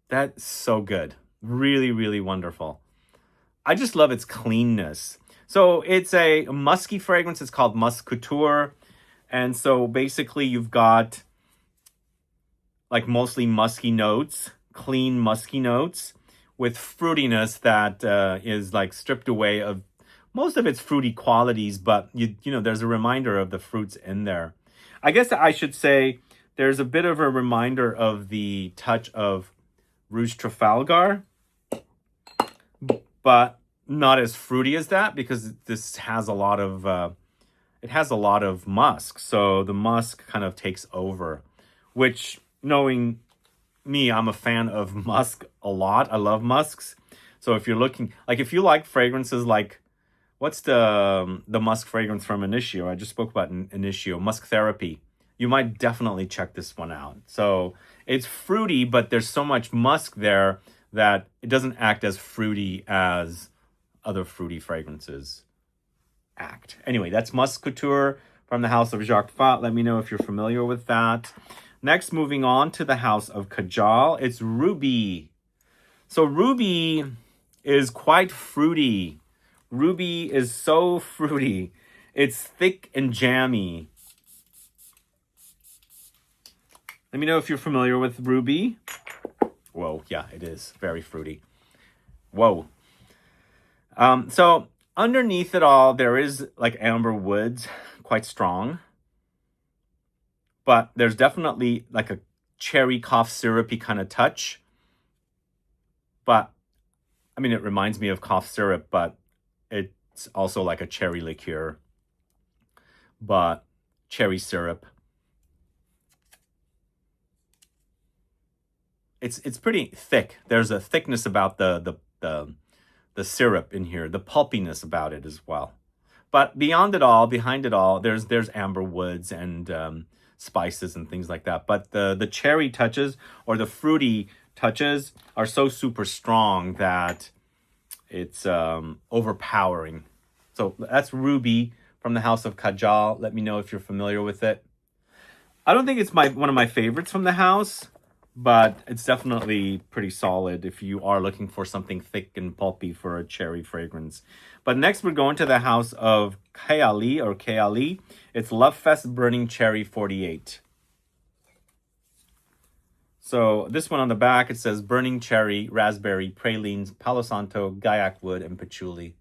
That's so good. Really, really wonderful. I just love its cleanness. So it's a musky fragrance. It's called Musk Couture. And so basically you've got like mostly musky notes, clean musky notes with fruitiness that is like stripped away of most of its fruity qualities, but you know there's a reminder of the fruits in there. I guess I should say there's a bit of a reminder of the touch of Rouge Trafalgar, but not as fruity as that because this has a lot of musk. So the musk kind of takes over, which, knowing me, I'm a fan of musk a lot. I love musks. So if you're looking, like if you like fragrances like, what's the musk fragrance from Initio? I just spoke about Initio, Musk Therapy. You might definitely check this one out. So it's fruity, but there's so much musk there that it doesn't act as fruity as other fruity fragrances act. Anyway, that's Musk Couture from the house of Jacques Fat. Let me know if you're familiar with that. Next, moving on to the house of KAJAL, it's Ruby. So Ruby is quite fruity. Ruby is so fruity. It's thick and jammy. Let me know if you're familiar with Ruby. Whoa, yeah, it is very fruity. Whoa. So underneath it all, there is like amber woods, quite strong. But there's definitely like a cherry cough syrupy kind of touch. But, I mean, it reminds me of cough syrup, but it's also like a cherry liqueur. But cherry syrup. It's pretty thick. There's a thickness about the syrup in here, the pulpiness about it as well. But beyond it all, behind it all, there's amber woods and spices and things like that. But the cherry touches or the fruity touches are so super strong that it's overpowering. So that's Ruby from the house of KAJAL. Let me know if you're familiar with it. I don't think it's one of my favorites from the house, but it's definitely pretty solid if you are looking for something thick and pulpy for a cherry fragrance. But next we're going to the house of KAJAL or KAJAL. It's Love Fest Burning Cherry 48. So this one on the back, it says Burning Cherry, Raspberry, Pralines, Palo Santo, Gaiac Wood, and Patchouli.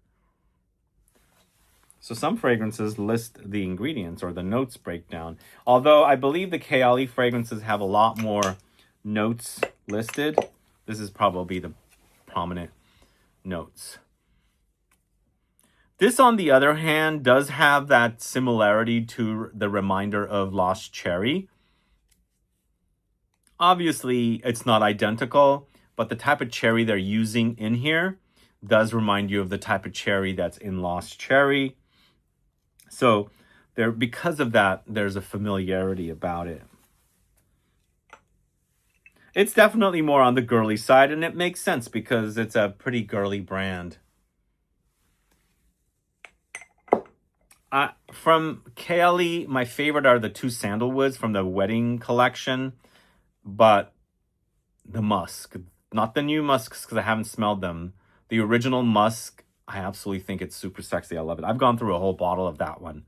So some fragrances list the ingredients or the notes breakdown. Although I believe the KAJAL fragrances have a lot more notes listed. This is probably the prominent notes. This, on the other hand, does have that similarity to the reminder of Lost Cherry. Obviously, it's not identical, but the type of cherry they're using in here does remind you of the type of cherry that's in Lost Cherry. So because of that, there's a familiarity about it. It's definitely more on the girly side, and it makes sense because it's a pretty girly brand. From KAJAL, my favorite are the two sandalwoods from the wedding collection, but the musk, not the new musks because I haven't smelled them. The original musk, I absolutely think it's super sexy. I love it. I've gone through a whole bottle of that one.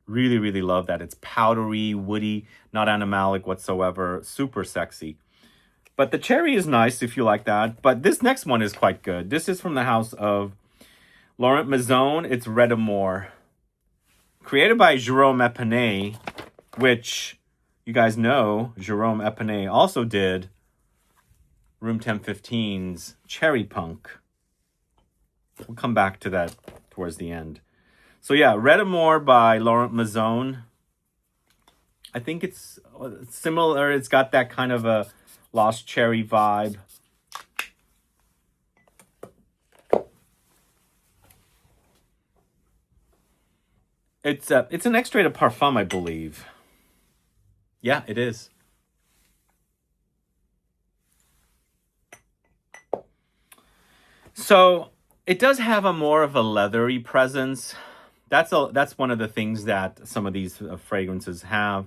Really, really love that. It's powdery, woody, not animalic whatsoever. Super sexy. But the cherry is nice if you like that. But this next one is quite good. This is from the house of Laurent Mazone. It's Red Amour. Created by Jerome Epinay, which you guys know Jerome Epinay also did Room 1015's Cherry Punk. We'll come back to that towards the end. So yeah, Red Amour by Laurent Mazone. I think it's similar. It's got that kind of a Lost Cherry vibe. It's an extrait of Parfum, I believe. Yeah, it is. So it does have a more of a leathery presence. That's one of the things that some of these fragrances have.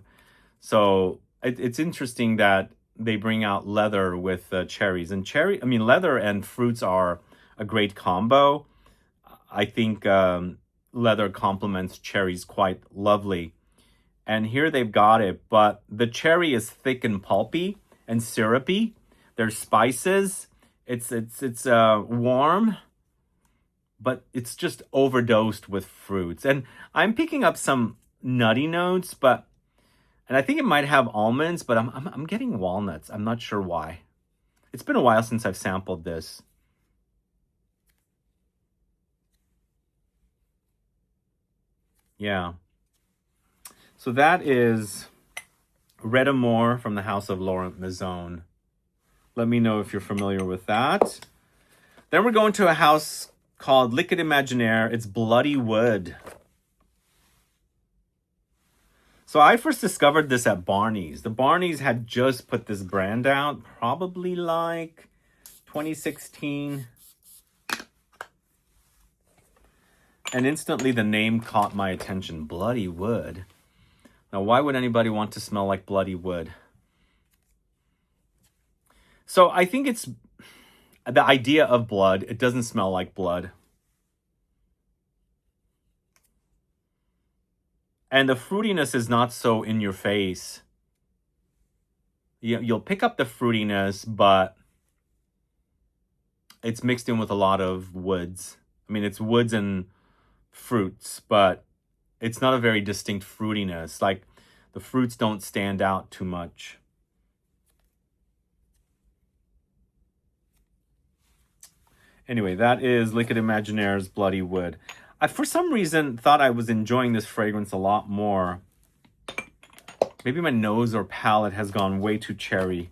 So it's interesting that they bring out leather with cherries. And leather and fruits are a great combo. I think leather complements cherries quite lovely. And here they've got it, but the cherry is thick and pulpy and syrupy. There's spices. It's warm, but it's just overdosed with fruits. And I'm picking up some nutty notes, and I think it might have almonds, but I'm getting walnuts. I'm not sure why. It's been a while since I've sampled this. Yeah. So that is Red Amour from the house of Laurent Mazone. Let me know if you're familiar with that. Then we're going to a house called Liquid Imaginaire. It's Bloody Wood. So I first discovered this at Barney's. The Barney's had just put this brand out, probably like 2016. And instantly the name caught my attention. Bloody Wood. Now, why would anybody want to smell like bloody wood? So I think it's the idea of blood. It doesn't smell like blood. And the fruitiness is not so in your face. You'll pick up the fruitiness, but it's mixed in with a lot of woods. I mean, it's woods and fruits, but it's not a very distinct fruitiness. Like, the fruits don't stand out too much. Anyway, that is Liquid Imaginaire's Bloody Wood. I, for some reason, thought I was enjoying this fragrance a lot more. Maybe my nose or palate has gone way too cherry.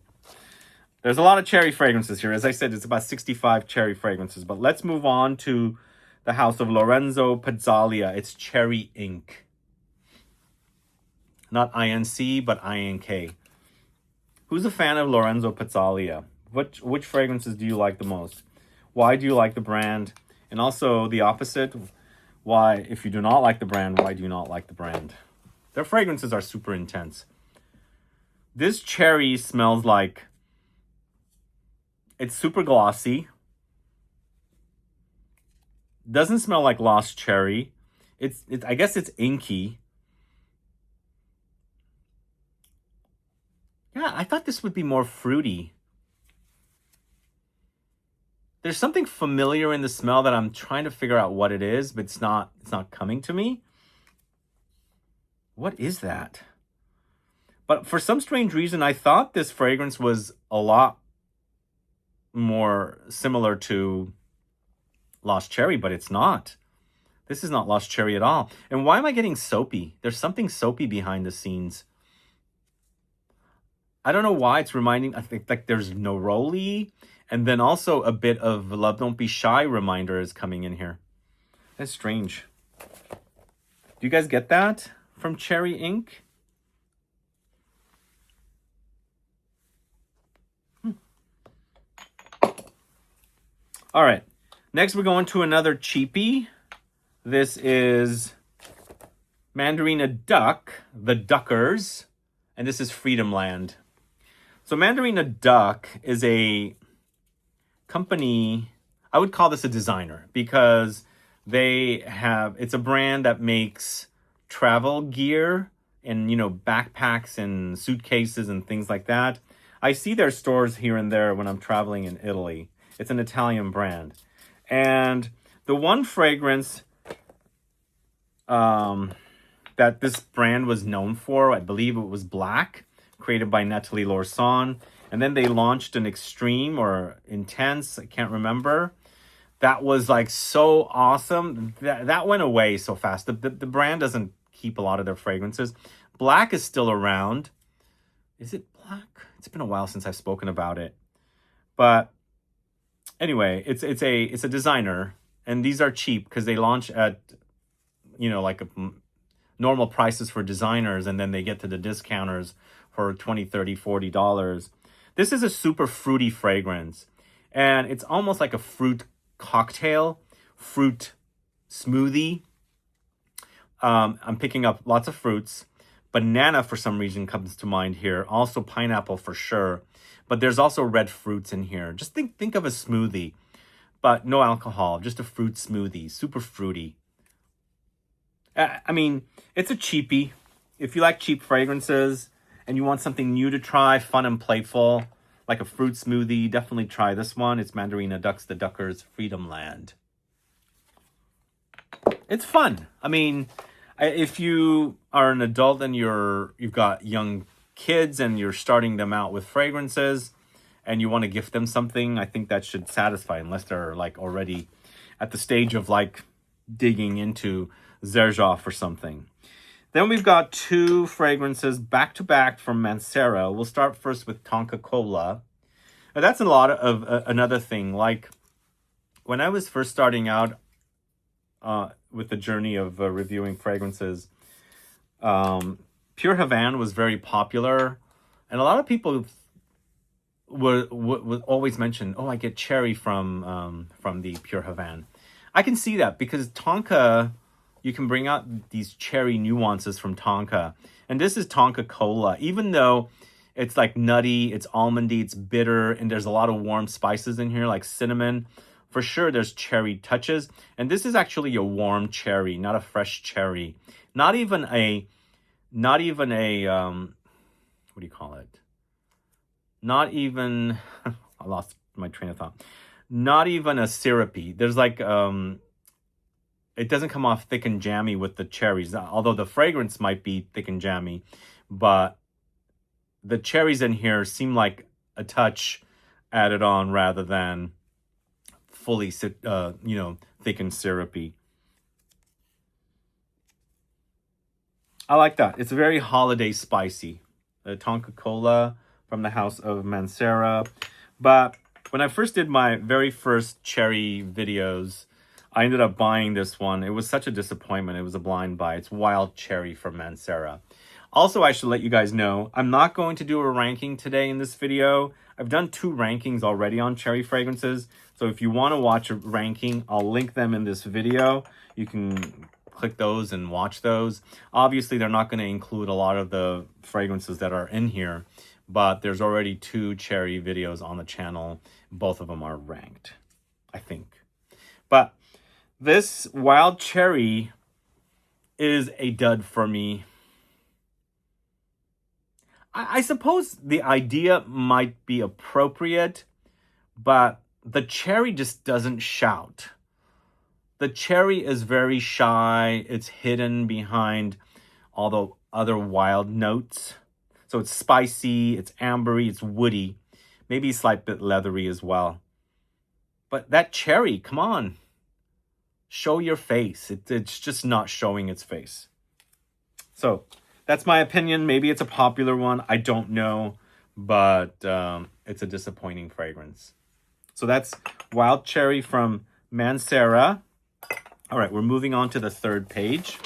There's a lot of cherry fragrances here. As I said, it's about 65 cherry fragrances. But let's move on to the house of Lorenzo Pezzaglia. It's Cherry Ink. Not INC, but INK. Who's a fan of Lorenzo Pezzaglia? Which fragrances do you like the most? Why do you like the brand? And also the opposite. Why, if you do not like the brand, why do you not like the brand? Their fragrances are super intense. This cherry smells like... It's super glossy. Doesn't smell like lost cherry. I guess it's inky. Yeah, I thought this would be more fruity. There's something familiar in the smell that I'm trying to figure out what it is, but it's not coming to me. What is that? But for some strange reason, I thought this fragrance was a lot more similar to Lost Cherry, but it's not. This is not Lost Cherry at all. And why am I getting soapy? There's something soapy behind the scenes. I don't know why it's reminding, I think like there's Neroli, and then also a bit of Love Don't Be Shy reminder is coming in here. That's strange. Do you guys get that from Cherry Ink? All right. Next, we're going to another cheapie. This is Mandarina Duck, the Duckers, and this is Freedom Land. So Mandarina Duck is a company, I would call this a designer, because it's a brand that makes travel gear and, you know, backpacks and suitcases and things like that. I see their stores here and there when I'm traveling in Italy. It's an Italian brand. And the one fragrance that this brand was known for, I believe it was Black, created by Nathalie Lorson. And then they launched an Extreme or Intense, I can't remember. That was like so awesome. That went away so fast. The brand doesn't keep a lot of their fragrances. Black is still around. Is it Black? It's been a while since I've spoken about it. But anyway, it's a designer, and these are cheap because they launch at, you know, like normal prices for designers, and then they get to the discounters for $20, $30, $40. This is a super fruity fragrance, and it's almost like a fruit cocktail, fruit smoothie. I'm picking up lots of fruits. Banana, for some reason, comes to mind here. Also pineapple for sure. But there's also red fruits in here. Just think of a smoothie, but no alcohol. Just a fruit smoothie. Super fruity. I mean, it's a cheapie. If you like cheap fragrances and you want something new to try, fun and playful, like a fruit smoothie, definitely try this one. It's Mandarina Ducks the Duckers Freedom Land. It's fun. I mean, if you are an adult and you've got young kids and you're starting them out with fragrances and you want to gift them something, I think that should satisfy, unless they're like already at the stage of like digging into Xerjoff or something. Then we've got two fragrances back to back from Mancera. We'll start first with Tonka Cola. Now that's a lot of another thing. Like when I was first starting out with the journey of reviewing fragrances, Pure Havane was very popular, and a lot of people would always mention, "Oh, I get cherry from the Pure Havane." I can see that because Tonka, you can bring out these cherry nuances from Tonka, and this is Tonka Cola. Even though it's like nutty, it's almondy, it's bitter, and there's a lot of warm spices in here like cinnamon. For sure, there's cherry touches. And this is actually a warm cherry, not a fresh cherry. Not even a, what do you call it? Not even, I lost my train of thought. Not even a syrupy. There's like, it doesn't come off thick and jammy with the cherries. Although the fragrance might be thick and jammy. But the cherries in here seem like a touch added on rather than fully, you know, thick and syrupy. I like that. It's very holiday spicy. The Tonka Cola from the house of Mancera. But when I first did my very first cherry videos, I ended up buying this one. It was such a disappointment. It was a blind buy. It's Wild Cherry from Mancera. Also, I should let you guys know, I'm not going to do a ranking today in this video. I've done 2 rankings already on cherry fragrances. So if you want to watch a ranking, I'll link them in this video. You can click those and watch those. Obviously, they're not going to include a lot of the fragrances that are in here, but there's already 2 cherry videos on the channel. Both of them are ranked, I think. But this Wild Cherry is a dud for me. I suppose the idea might be appropriate, but the cherry just doesn't shout. The cherry is very shy. It's hidden behind all the other wild notes. So it's spicy, it's ambery, it's woody, maybe a slight bit leathery as well. But that cherry, come on, show your face. It's just not showing its face. So that's my opinion. Maybe it's a popular one. I don't know, but it's a disappointing fragrance. So that's Wild Cherry from Mancera. All right, we're moving on to the 3rd page.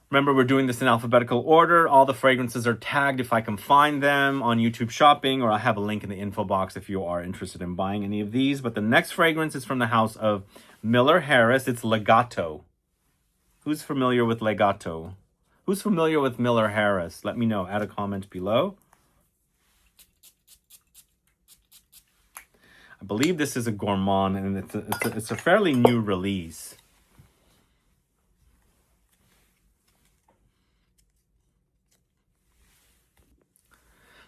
Remember, we're doing this in alphabetical order. All the fragrances are tagged if I can find them on YouTube Shopping, or I'll have a link in the info box if you are interested in buying any of these. But the next fragrance is from the house of Miller Harris. It's Legato. Who's familiar with Legato? Who's familiar with Miller Harris? Let me know. Add a comment below. I believe this is a gourmand, and it's a fairly new release.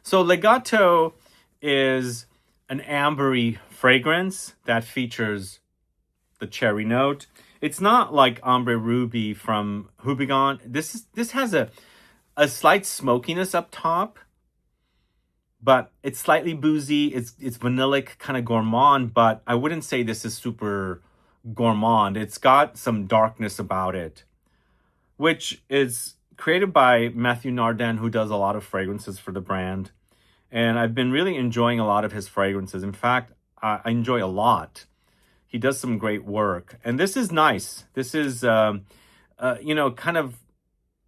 So Legato is an ambery fragrance that features the cherry note. It's not like Ombre Ruby from Houbigant. This has a slight smokiness up top, but it's slightly boozy. It's vanillic, kind of gourmand, but I wouldn't say this is super gourmand. It's got some darkness about it, which is created by Matthew Nardin, who does a lot of fragrances for the brand. And I've been really enjoying a lot of his fragrances. In fact, I enjoy a lot. He does some great work. And this is nice. This is, you know, kind of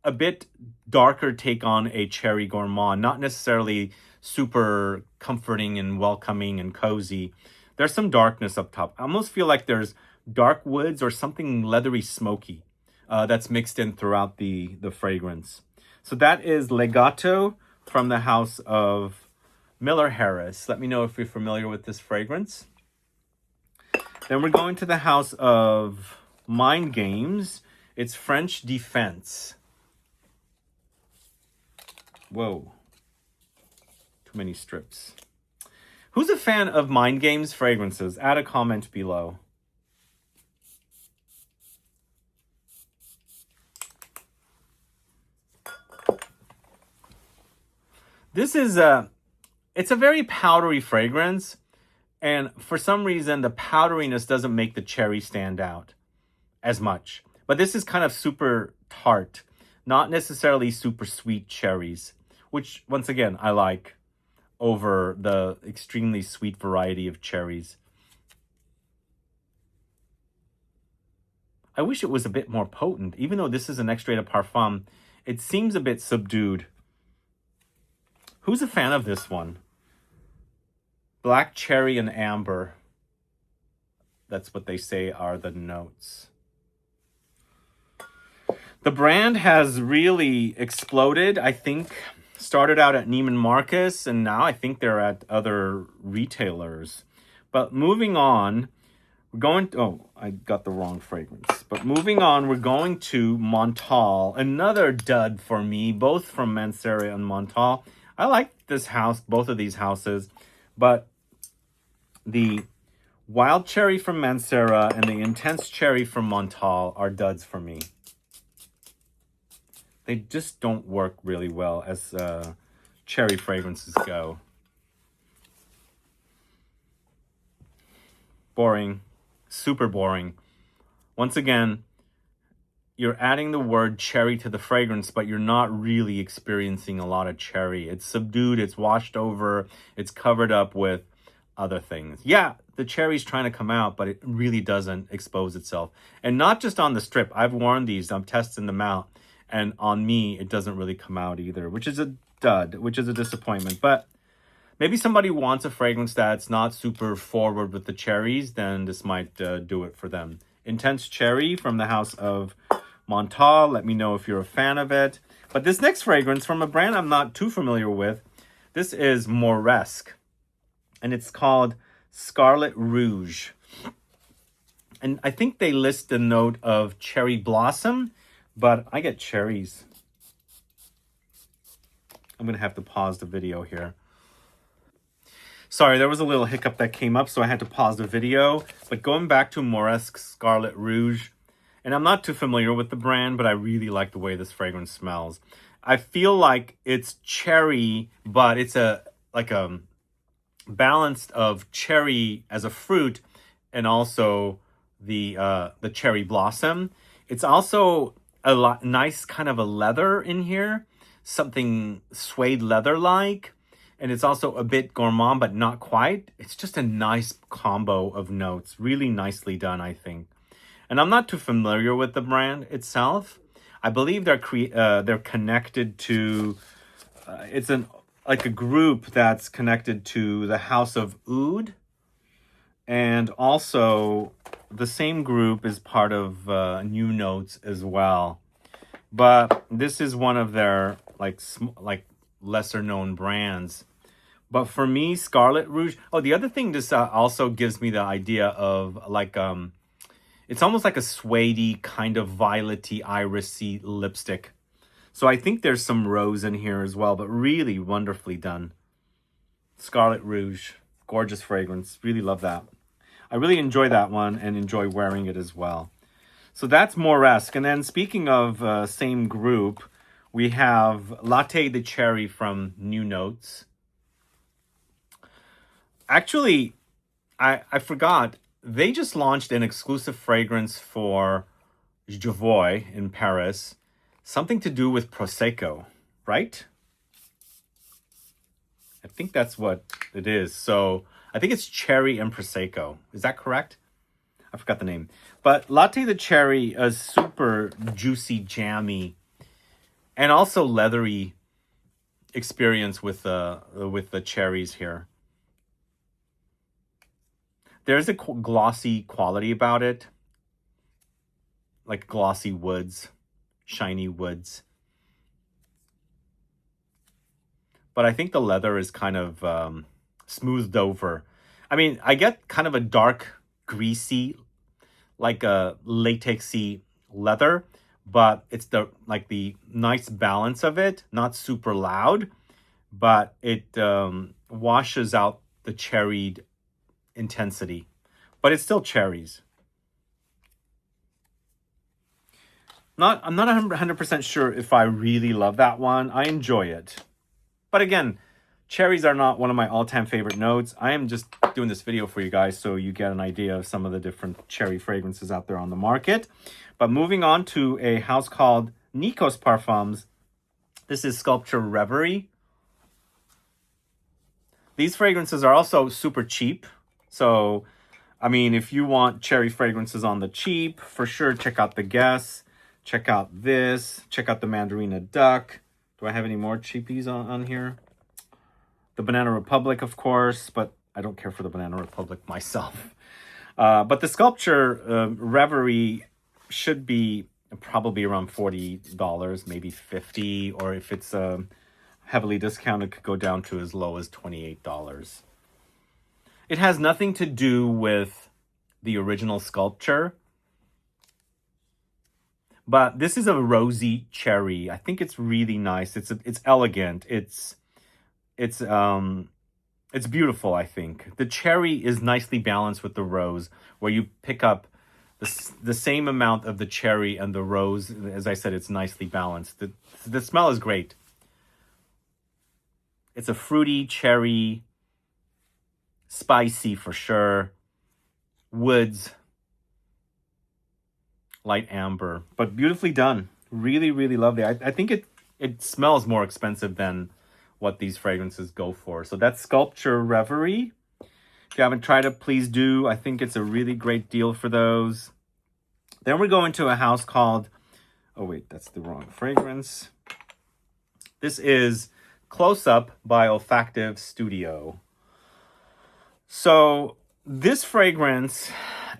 a bit darker take on a cherry gourmand. Not necessarily super comforting and welcoming and cozy. There's some darkness up top. I almost feel like there's dark woods or something leathery smoky that's mixed in throughout the fragrance. So that is Legato from the house of Miller Harris. Let me know if you're familiar with this fragrance. Then we're going to the house of Mind Games. It's French Defense. Whoa. Too many strips. Who's a fan of Mind Games fragrances? Add a comment below. This is it's a very powdery fragrance. And for some reason, the powderiness doesn't make the cherry stand out as much. But this is kind of super tart, not necessarily super sweet cherries, which, once again, I like over the extremely sweet variety of cherries. I wish it was a bit more potent. Even though this is an Extrait de Parfum, it seems a bit subdued. Who's a fan of this one? Black cherry and amber. That's what they say are the notes. The brand has really exploded. I think started out at Neiman Marcus, and now I think they're at other retailers. But moving on, we're going to, oh, I got the wrong fragrance. But moving on, we're going to Montal, another dud for me, both from Mancera and Montal. I like this house, both of these houses, but the wild cherry from Mancera and the intense cherry from Montal are duds for me. They just don't work really well as cherry fragrances go. Boring. Super boring. Once again, you're adding the word cherry to the fragrance, but you're not really experiencing a lot of cherry. It's subdued, it's washed over, it's covered up with other things. Yeah, the cherry's trying to come out, but it really doesn't expose itself. And not just on the strip. I've worn these, I'm testing them out, and on me, it doesn't really come out either, which is a dud, which is a disappointment. But maybe somebody wants a fragrance that's not super forward with the cherries, then this might do it for them. Intense cherry from the house of Montal. Let me know if you're a fan of it. But this next fragrance from a brand I'm not too familiar with, this is Moresque, and it's called Scarlet Rouge. And I think they list the note of cherry blossom, but I get cherries. I'm going to have to pause the video here. Sorry, there was a little hiccup that came up, so I had to pause the video. But going back to Moresque Scarlet Rouge, and I'm not too familiar with the brand, but I really like the way this fragrance smells. I feel like it's cherry, but it's a balanced of cherry as a fruit and also the cherry blossom. It's also a nice kind of a leather in here, something suede leather-like. And it's also a bit gourmand, but not quite. It's just a nice combo of notes. Really nicely done, I think. And I'm not too familiar with the brand itself. I believe they're connected to, it's like a group that's connected to the House of Oud. And also, the same group is part of New Notes as well. But this is one of their like lesser known brands. But for me, Scarlet Rouge. Oh, the other thing this also gives me the idea of like it's almost like a suede kind of violety, irisy lipstick. So I think there's some rose in here as well, but really wonderfully done. Scarlet Rouge. Gorgeous fragrance. Really love that. I really enjoy that one and enjoy wearing it as well. So that's Moresque. And then speaking of same group, we have Latte de Cherry from New Notes. Actually, I forgot. They just launched an exclusive fragrance for Javoy in Paris. Something to do with Prosecco, right? I think that's what it is. So I think it's cherry and Prosecco. Is that correct? I forgot the name. But Latte de Cherry is super juicy, jammy, and also leathery experience with the cherries here. There's a glossy quality about it. Like glossy woods, shiny woods. But I think the leather is kind of smoothed over. I mean, I get kind of a dark, greasy, like a latexy leather, but it's the nice balance of it, not super loud, but it washes out the cherried intensity. But it's still cherries. I'm not 100% sure if I really love that one. I enjoy it. But again, cherries are not one of my all-time favorite notes. I am just doing this video for you guys so you get an idea of some of the different cherry fragrances out there on the market. But moving on to a house called Nikos Parfums. This is Sculpture Reverie. These fragrances are also super cheap. So, I mean, if you want cherry fragrances on the cheap, for sure check out the Guess. Check out this. Check out the Mandarina Duck. Do I have any more cheapies on here? The Banana Republic, of course, but I don't care for the Banana Republic myself. But the Sculpture Reverie should be probably around $40, maybe $50, or if it's heavily discounted, it could go down to as low as $28. It has nothing to do with the original Sculpture. But this is a rosy cherry. I think it's really nice. It's elegant. It's beautiful, I think. The cherry is nicely balanced with the rose, where you pick up the same amount of the cherry and the rose. As I said, it's nicely balanced. The smell is great. It's a fruity cherry, spicy for sure, woods, light amber, but beautifully done. Really, really lovely. I think it smells more expensive than what these fragrances go for. So that's Sculpture Reverie. If you haven't tried it, please do. I think it's a really great deal for those. Then we're going to a house called, oh wait, that's the wrong fragrance. This is Close Up by Olfactive Studio. So this fragrance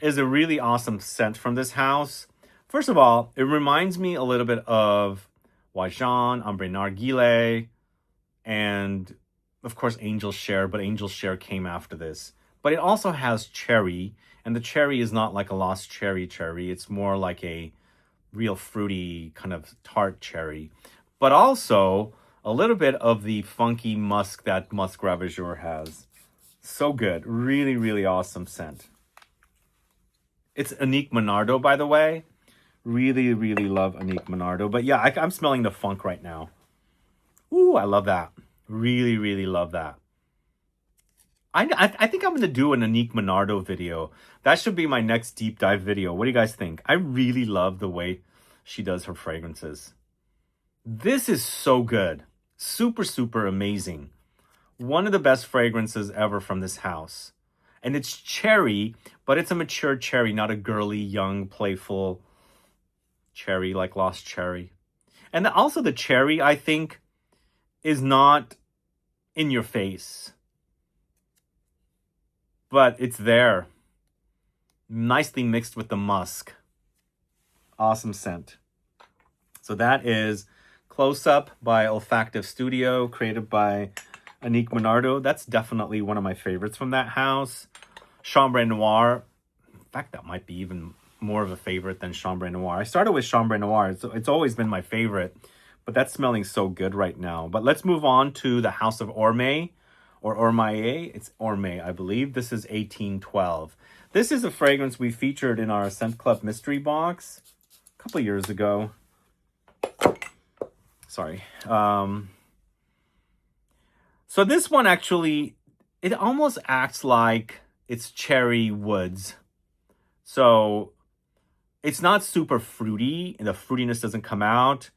is a really awesome scent from this house. First of all, it reminds me a little bit of Wajan, Ambre Narguilé, and of course Angel Share, but Angel Share came after this. But it also has cherry, and the cherry is not like a lost cherry. It's more like a real fruity kind of tart cherry. But also a little bit of the funky musk that Musk Ravageur has. So good. Really, really awesome scent. It's Annick Monardo, by the way. Really, really love Annick Monardo. But yeah, I'm smelling the funk right now. Ooh, I love that. Really, really love that. I think I'm going to do an Annick Monardo video. That should be my next deep dive video. What do you guys think? I really love the way she does her fragrances. This is so good. Super, super amazing. One of the best fragrances ever from this house. And it's cherry, but it's a mature cherry, not a girly, young, playful cherry like Lost Cherry. And also the cherry, I think, is not in your face. But it's there. Nicely mixed with the musk. Awesome scent. So that is Close Up by Olfactive Studio, created by Annick Monardo. That's definitely one of my favorites from that house. Chambre Noir. In fact, that might be even more of a favorite than Chambre Noir. I started with Chambre Noir. It's always been my favorite, but that's smelling so good right now. But let's move on to the House of Orme. or Ormae. It's Orme, I believe. This is 1812. This is a fragrance we featured in our Scent Club mystery box a couple years ago. Sorry. So this one actually, it almost acts like it's cherry woods. So it's not super fruity. The fruitiness doesn't come out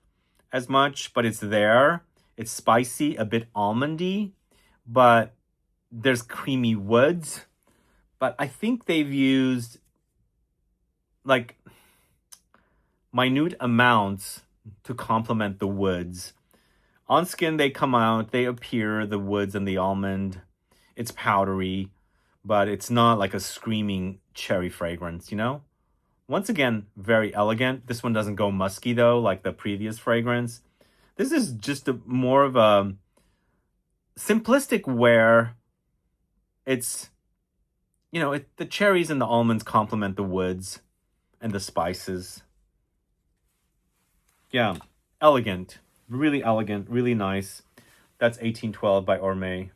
as much, but it's there. It's spicy, a bit almondy, but there's creamy woods. But I think they've used like minute amounts to complement the woods. On skin, they come out, they appear, the woods and the almond. It's powdery, but it's not like a screaming cherry fragrance, you know? Once again, very elegant. This one doesn't go musky, though, like the previous fragrance. This is just more of a simplistic where it's, you know, the cherries and the almonds complement the woods and the spices. Yeah, elegant. Really elegant, really nice. That's 1812 by Orme.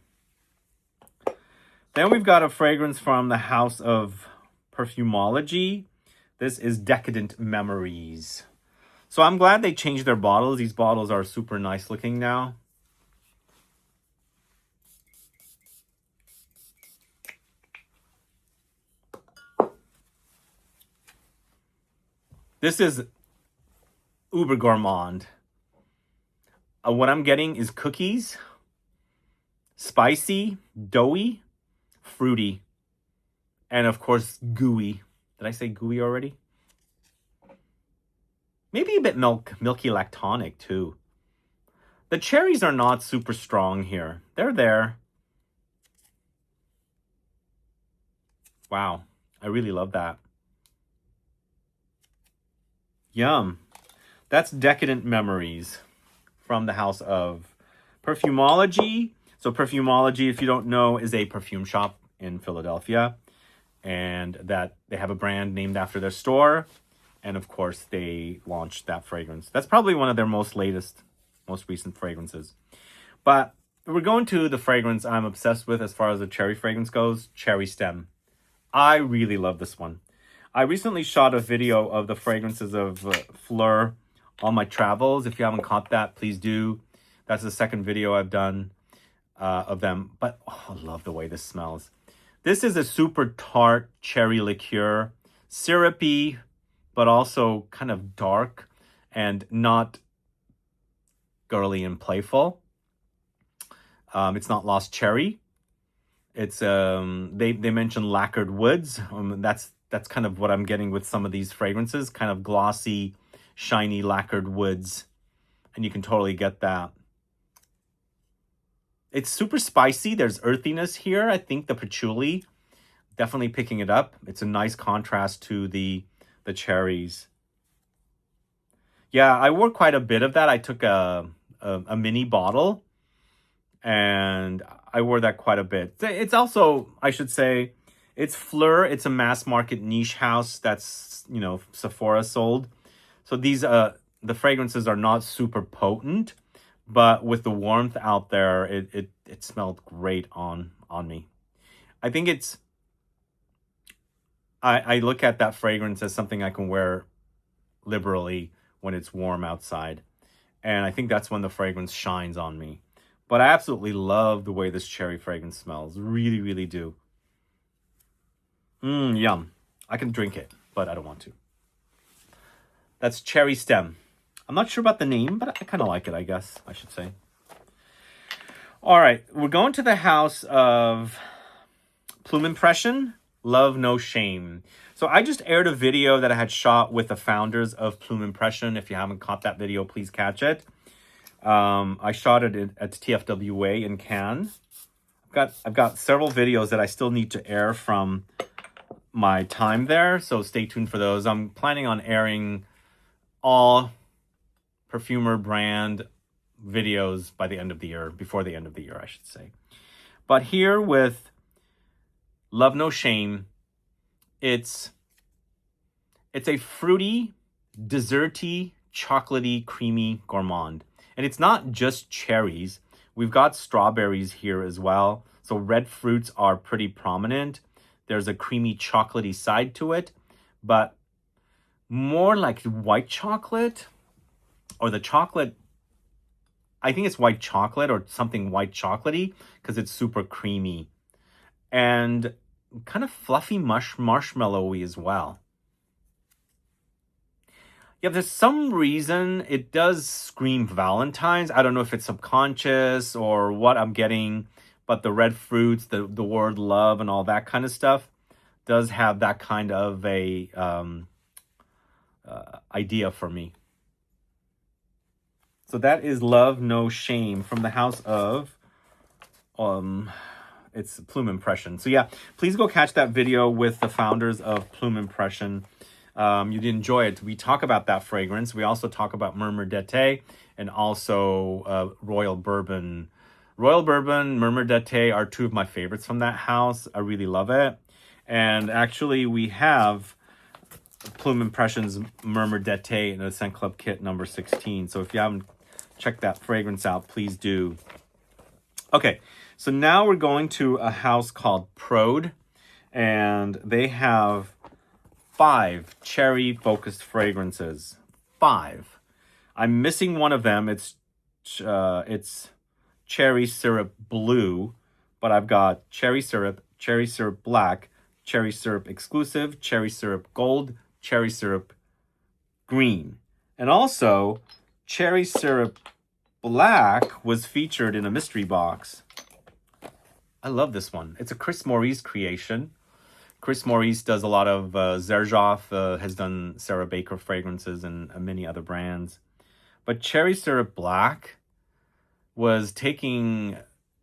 Then we've got a fragrance from the house of Perfumology. This is Decadent Memories. So I'm glad they changed their bottles. These bottles are super nice looking now. This is uber gourmand. What I'm getting is cookies, spicy, doughy, fruity, and of course, gooey. Did I say gooey already? Maybe a bit milky lactonic too. The cherries are not super strong here. They're there. Wow, I really love that. Yum. That's Decadent Memories from the house of Perfumology. So Perfumology, if you don't know, is a perfume shop in Philadelphia. And that they have a brand named after their store. And of course, they launched that fragrance. That's probably one of their most recent fragrances. But we're going to the fragrance I'm obsessed with as far as the cherry fragrance goes, Cherry Stem. I really love this one. I recently shot a video of the fragrances of Fleur on my travels. If you haven't caught that, please do. That's the second video I've done of them. But oh, I love the way this smells. This is a super tart cherry liqueur, syrupy, but also kind of dark and not girly and playful. It's not Lost Cherry. It's they mention lacquered woods. That's kind of what I'm getting with some of these fragrances, kind of glossy, shiny lacquered woods, and you can totally get that. It's super spicy. There's earthiness here. I think the patchouli, definitely picking it up. It's a nice contrast to the cherries. Yeah, I wore quite a bit of that. I took a mini bottle, and I wore that quite a bit. It's also, I should say, it's Fleur. It's a mass market niche house that's, you know, Sephora sold. So these the fragrances are not super potent, but with the warmth out there, it smelled great on me. I think it's I look at that fragrance as something I can wear liberally when it's warm outside. And I think that's when the fragrance shines on me. But I absolutely love the way this cherry fragrance smells. Really, really do. Yum. I can drink it, but I don't want to. That's Cherry Stem. I'm not sure about the name, but I kind of like it, I guess, I should say. All right, we're going to the house of Plume Impression, Love No Shame. So I just aired a video that I had shot with the founders of Plume Impression. If you haven't caught that video, please catch it. I shot it at TFWA in Cannes. I've got several videos that I still need to air from my time there, so stay tuned for those. I'm planning on airing all perfumer brand videos by the end of the year, before the end of the year, I should say. But here with Love No Shame, it's a fruity, desserty, chocolatey, creamy gourmand. And it's not just cherries. We've got strawberries here as well. So red fruits are pretty prominent. There's a creamy chocolatey side to it, but more like white chocolate, or the chocolate, I think it's white chocolate or something white chocolatey because it's super creamy and kind of fluffy marshmallowy as well. Yeah, there's some reason it does scream Valentine's. I don't know if it's subconscious or what I'm getting, but the red fruits, the word love and all that kind of stuff does have that kind of a idea for me. So that is Love No Shame from the house of it's Plume Impression. So yeah, please go catch that video with the founders of Plume Impression. You'd enjoy it. We talk about that fragrance. We also talk about Murmur d'Eté and also Royal Bourbon. Royal Bourbon, Murmur d'Eté are two of my favorites from that house. I really love it. And actually we have Plume Impressions Murmur d'Eté in a Scent Club kit number 16. So if you haven't checked that fragrance out, please do. Okay, so now we're going to a house called Prode, and they have 5 cherry-focused fragrances. 5. I'm missing one of them. It's Cherry Syrup Blue, but I've got Cherry Syrup Black, Cherry Syrup Exclusive, Cherry Syrup Gold, Cherry Syrup Green. And also, Cherry Syrup Black was featured in a mystery box. I love this one. It's a Chris Maurice creation. Chris Maurice does a lot of Xerjoff, has done Sarah Baker fragrances and many other brands. But Cherry Syrup Black was taking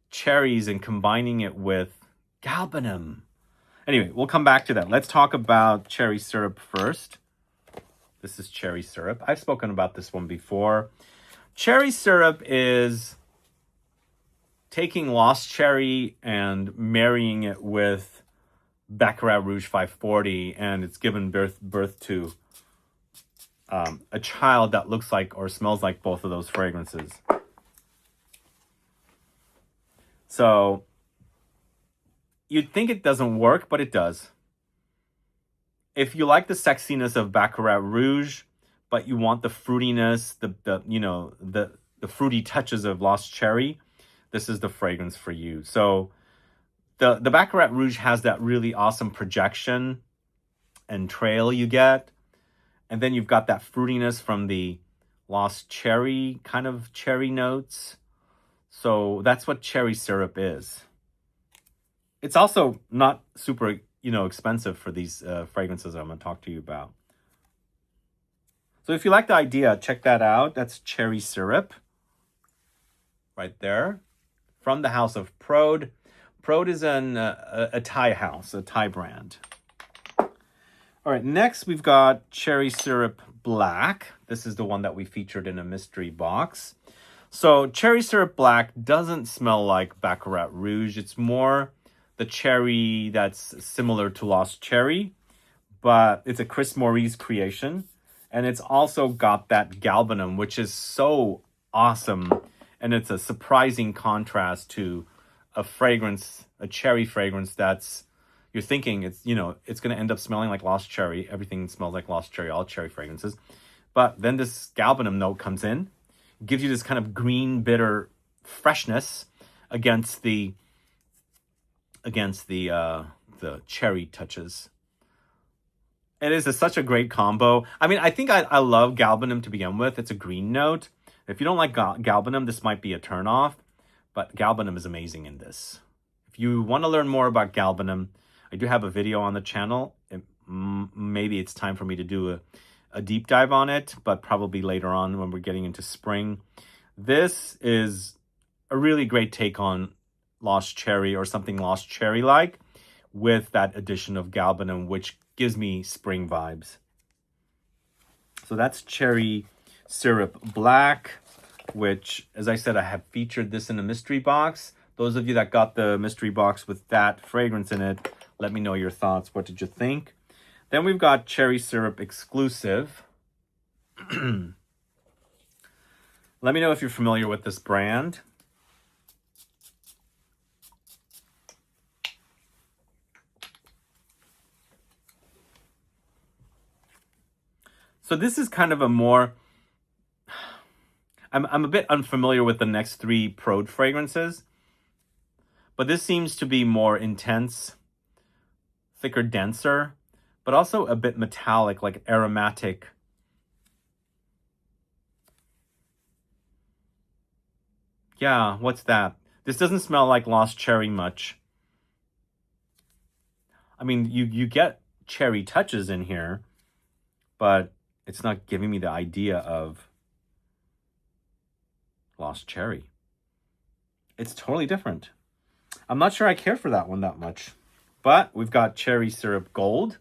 cherries and combining it with galbanum. Anyway, we'll come back to that. Let's talk about cherry syrup first. This is cherry syrup. I've spoken about this one before. Cherry syrup is taking lost cherry and marrying it with Baccarat Rouge 540, and it's given birth to a child that looks like or smells like both of those fragrances. So you'd think it doesn't work, but it does. If you like the sexiness of Baccarat Rouge, but you want the fruitiness, the fruity touches of Lost Cherry, this is the fragrance for you. So the Baccarat Rouge has that really awesome projection and trail you get. And then you've got that fruitiness from the Lost Cherry, kind of cherry notes. So that's what cherry syrup is. It's also not super, expensive for these fragrances I'm going to talk to you about. So if you like the idea, check that out. That's cherry syrup right there from the house of Prode. Prode is a Thai house, a Thai brand. All right, next we've got Cherry Syrup Black. This is the one that we featured in a mystery box. So Cherry Syrup Black doesn't smell like Baccarat Rouge. It's more the cherry that's similar to Lost Cherry, but it's a Chris Maurice creation. And it's also got that galbanum, which is so awesome. And it's a surprising contrast to a fragrance, a cherry fragrance that's, you're thinking it's going to end up smelling like Lost Cherry. Everything smells like Lost Cherry, all cherry fragrances. But then this galbanum note comes in, gives you this kind of green, bitter freshness against the cherry touches. It is such a great combo. I mean, I think I love galbanum to begin with. It's a green note. If you don't like galbanum, this might be a turnoff. But galbanum is amazing in this. If you want to learn more about galbanum, I do have a video on the channel. Maybe it's time for me to do a deep dive on it, but probably later on when we're getting into spring. This is a really great take on Lost Cherry or something Lost Cherry-like with that addition of galbanum, which gives me spring vibes. So that's Cherry Syrup Black, which, as I said, I have featured this in a mystery box. Those of you that got the mystery box with that fragrance in it, let me know your thoughts. What did you think? Then we've got Cherry Syrup Exclusive. Let me know if you're familiar with this brand. So this is kind of a more... I'm a bit unfamiliar with the next three Prode fragrances, but this seems to be more intense, thicker, denser, but also a bit metallic, like aromatic. Yeah, what's that? This doesn't smell like Lost Cherry much. I mean, you get cherry touches in here, but it's not giving me the idea of Lost Cherry. It's totally different. I'm not sure I care for that one that much. But we've got Cherry Syrup Gold.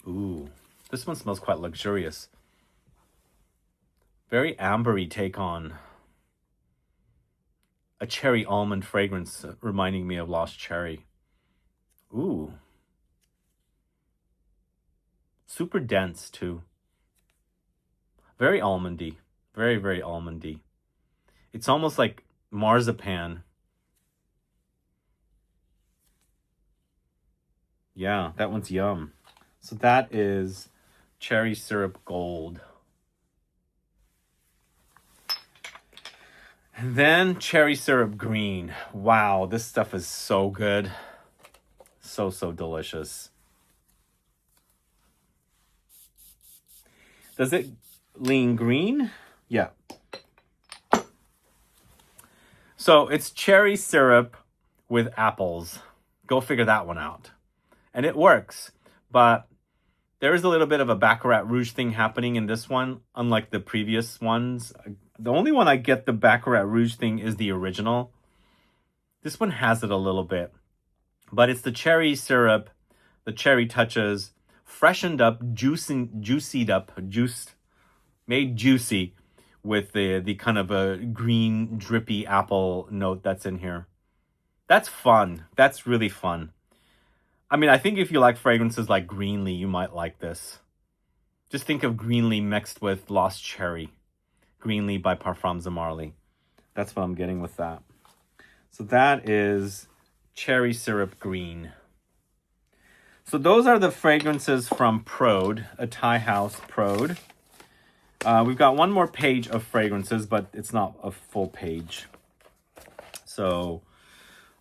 Ooh, this one smells quite luxurious. Very ambery take on a cherry almond fragrance, reminding me of Lost Cherry. Ooh. Super dense, too. Very almondy. Very, very almondy. It's almost like marzipan. Yeah, that one's yum. So that is Cherry Syrup Gold. And then Cherry Syrup Green. Wow, this stuff is so good. So, so delicious. Does it lean green? Yeah. So it's cherry syrup with apples. Go figure that one out. And it works, but there is a little bit of a Baccarat Rouge thing happening in this one, unlike the previous ones. The only one I get the Baccarat Rouge thing is the original. This one has it a little bit, but it's the cherry syrup, the cherry touches, freshened up, juiced up, made juicy with the kind of a green drippy apple note that's in here. That's fun. That's really fun. I mean, I think if you like fragrances like Greenlee, you might like this. Just think of Greenlee mixed with Lost Cherry. Greenlee by Parfums de Marly. That's what I'm getting with that. So that is Cherry Syrup Green. So those are the fragrances from Prode, a Thai house Prode. We've got one more page of fragrances, but it's not a full page. So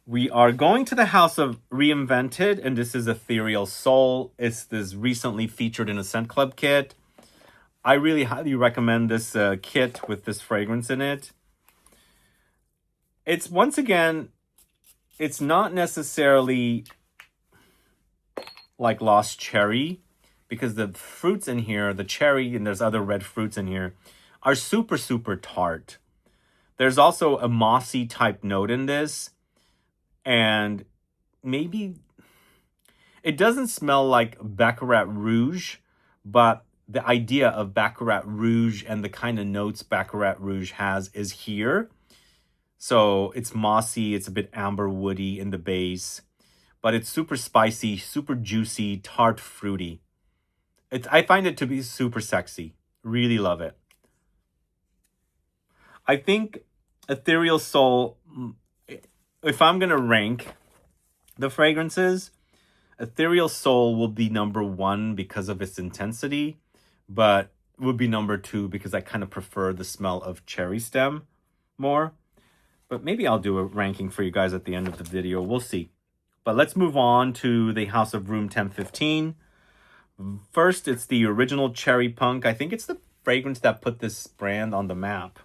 we are going to the house of Reinvented, and this is Ethereal Soul. It's this recently featured in a Scent Club kit. I really highly recommend this kit with this fragrance in it. It's, once again, it's not necessarily like Lost Cherry, because the fruits in here, the cherry, and there's other red fruits in here, are super, super tart. There's also a mossy type note in this, and maybe it doesn't smell like Baccarat Rouge, but the idea of Baccarat Rouge and the kind of notes Baccarat Rouge has is here. So it's mossy, it's a bit amber woody in the base, but it's super spicy, super juicy, tart, fruity. I find it to be super sexy. Really love it. I think Ethereal Soul, if I'm going to rank the fragrances, Ethereal Soul will be number one because of its intensity, but would be number two because I kind of prefer the smell of cherry stem more. But maybe I'll do a ranking for you guys at the end of the video. We'll see. But let's move on to the House of Room 1015. First, it's the original Cherry Punk. I think it's the fragrance that put this brand on the map.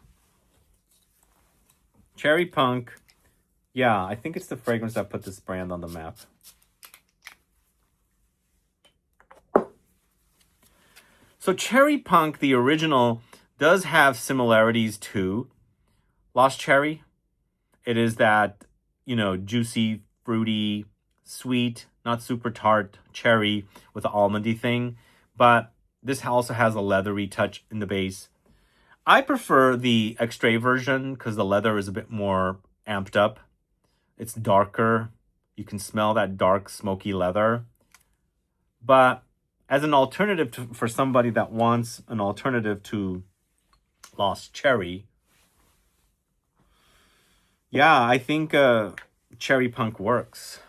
Cherry Punk. Yeah, I think it's the fragrance that put this brand on the map. So Cherry Punk, the original, does have similarities to Lost Cherry. It is that, you know, juicy, fruity, sweet, not super tart cherry with the almondy thing. But this also has a leathery touch in the base. I prefer the Extrait version because the leather is a bit more amped up. It's darker. You can smell that dark, smoky leather. But as an alternative for somebody that wants an alternative to Lost Cherry, Yeah, I think Cherry Punk works.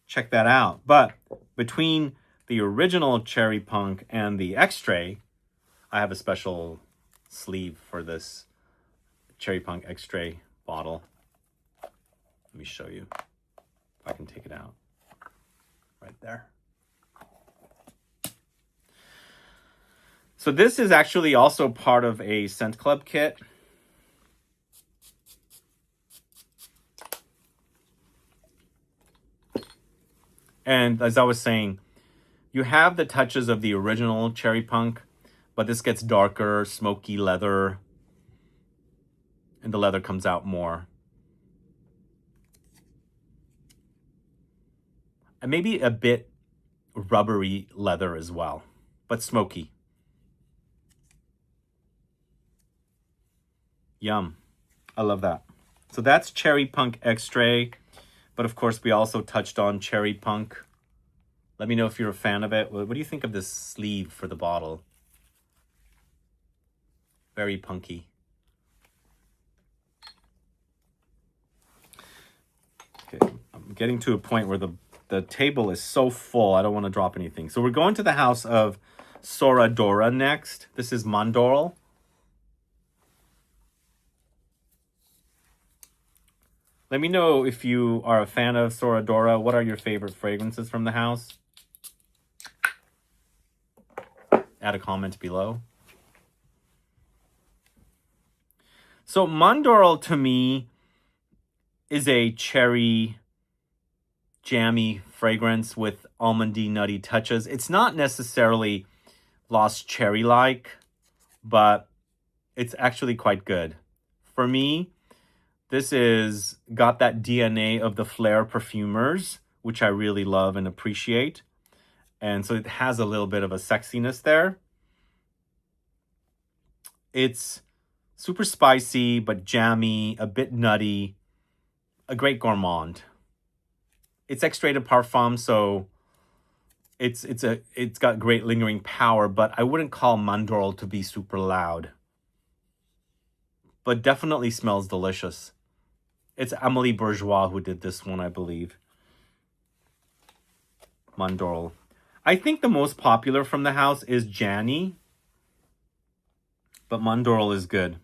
Check that out. But between the original Cherry Punk and the Extrait, I have a special sleeve for this Cherry Punk Extrait bottle. Let me show you if I can take it out. Right there. So this is actually also part of a Scent Club kit. And as I was saying, you have the touches of the original Cherry Punk, but this gets darker, smoky leather, and the leather comes out more. And maybe a bit rubbery leather as well, but smoky. Yum. I love that. So that's Cherry Punk Extrait, but of course we also touched on Cherry Punk. Let me know if you're a fan of it. What do you think of this sleeve for the bottle? Very punky. Okay, I'm getting to a point where the table is so full, I don't want to drop anything. So we're going to the house of Soradora next. This is Mandorl. Let me know if you are a fan of Soradora. What are your favorite fragrances from the house? Add a comment below. So Mandorl to me is a cherry jammy fragrance with almondy nutty touches. It's not necessarily Lost Cherry-like, but it's actually quite good. For me, this is got that DNA of the Flair perfumers, which I really love and appreciate. And so it has a little bit of a sexiness there. It's super spicy, but jammy, a bit nutty, a great gourmand. It's Extrait de Parfum, so it's got great lingering power, but I wouldn't call Mandorl to be super loud. But definitely smells delicious. It's Amélie Bourgeois who did this one, I believe. Mandorl. I think the most popular from the house is Jani, but Mandorl is good.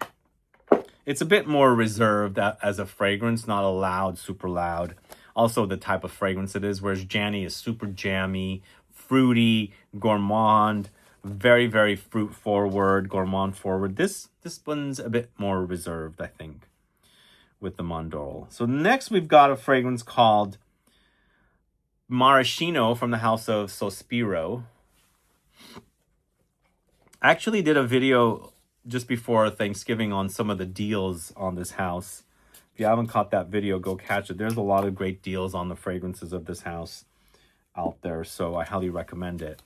It's a bit more reserved as a fragrance, not a loud, super loud. Also the type of fragrance it is, whereas Jani is super jammy, fruity, gourmand, very, very fruit forward, gourmand forward. This one's a bit more reserved, I think, with the Mandorl. So next we've got a fragrance called Maraschino from the house of Sospiro. I actually did a video just before Thanksgiving on some of the deals on this house. If you haven't caught that video, go catch it. There's a lot of great deals on the fragrances of this house out there, so I highly recommend it.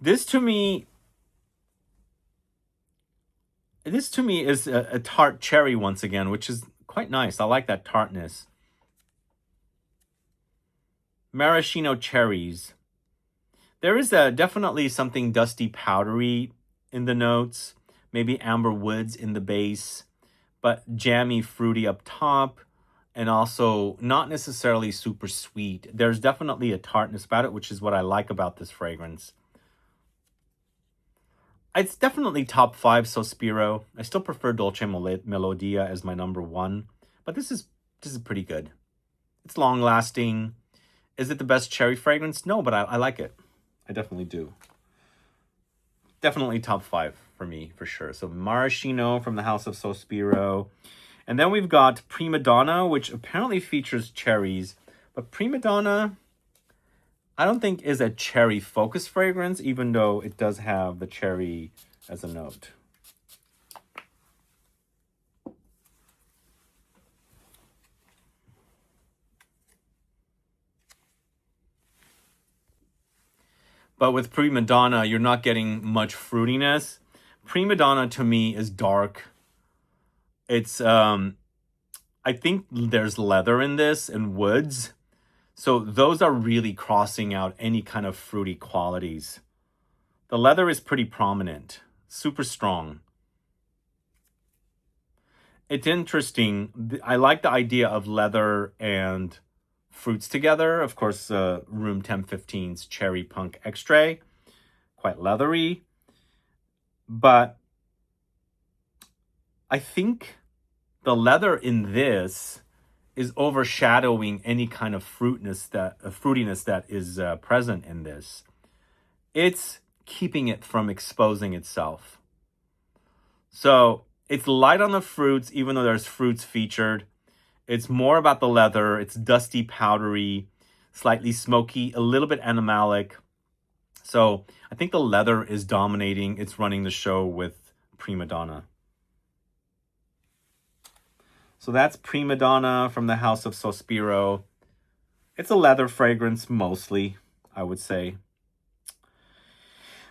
This to me is a tart cherry once again, which is quite nice. I like that tartness. Maraschino cherries. There is definitely something dusty, powdery in the notes. Maybe amber woods in the base, but jammy, fruity up top, and also not necessarily super sweet. There's definitely a tartness about it, which is what I like about this fragrance. It's definitely top 5 Sospiro. I still prefer Dolce Melodia as my number 1, but this is pretty good. It's long lasting. Is it the best cherry fragrance? No, but I like it. I definitely do. Definitely top 5 for me, for sure. So Maraschino from the house of Sospiro. And then we've got Prima Donna, which apparently features cherries. But Prima Donna, I don't think is a cherry-focused fragrance, even though it does have the cherry as a note. But with Prima Donna, you're not getting much fruitiness. Prima Donna to me is dark. It's, I think there's leather in this and woods. So those are really crossing out any kind of fruity qualities. The leather is pretty prominent, super strong. it's interesting. I like the idea of leather and fruits together. Of course, Room 1015's Cherry Punk Extrait, quite leathery. But I think the leather in this is overshadowing any kind of fruitiness that is present in this. It's keeping it from exposing itself. So it's light on the fruits, even though there's fruits featured. It's more about the leather. It's dusty, powdery, slightly smoky, a little bit animalic. So I think the leather is dominating. It's running the show with Prima Donna. So that's Prima Donna from the house of Sospiro. It's a leather fragrance mostly, I would say.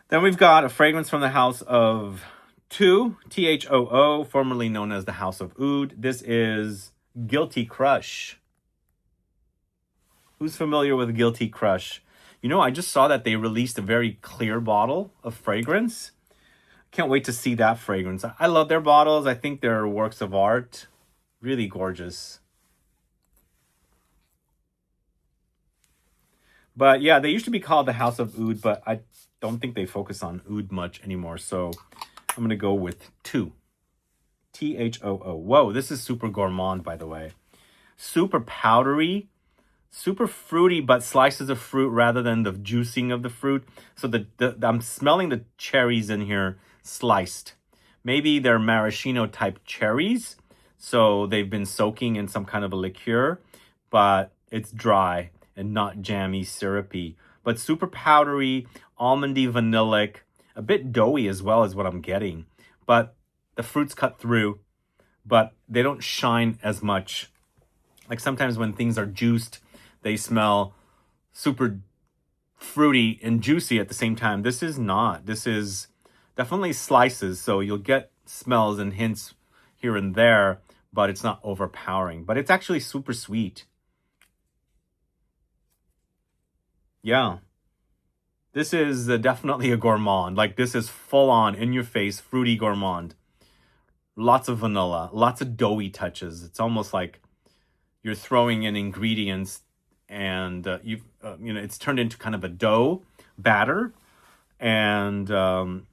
Then we've got a fragrance from the house of THOO, THOO, formerly known as the house of Oud. This is Guilty Crush. Who's familiar with Guilty Crush? You know, I just saw that they released a very clear bottle of fragrance. Can't wait to see that fragrance. I love their bottles. I think they're works of art. Really gorgeous. But yeah, they used to be called the House of Oud, but I don't think they focus on oud much anymore. So I'm going to go with THOO. THOO. Whoa, this is super gourmand, by the way. Super powdery, super fruity, but slices of fruit rather than the juicing of the fruit. So I'm smelling the cherries in here sliced. Maybe they're maraschino type cherries. So they've been soaking in some kind of a liqueur, but it's dry and not jammy, syrupy. But super powdery, almondy, vanillic, a bit doughy as well as what I'm getting. But the fruits cut through, but they don't shine as much. Like sometimes when things are juiced, they smell super fruity and juicy at the same time. This is not. This is definitely slices, so you'll get smells and hints here and there, but it's not overpowering. But it's actually super sweet. Yeah. This is definitely a gourmand. Like this is full on, in your face, fruity gourmand. Lots of vanilla, lots of doughy touches. It's almost like you're throwing in ingredients and it's turned into kind of a dough batter. And then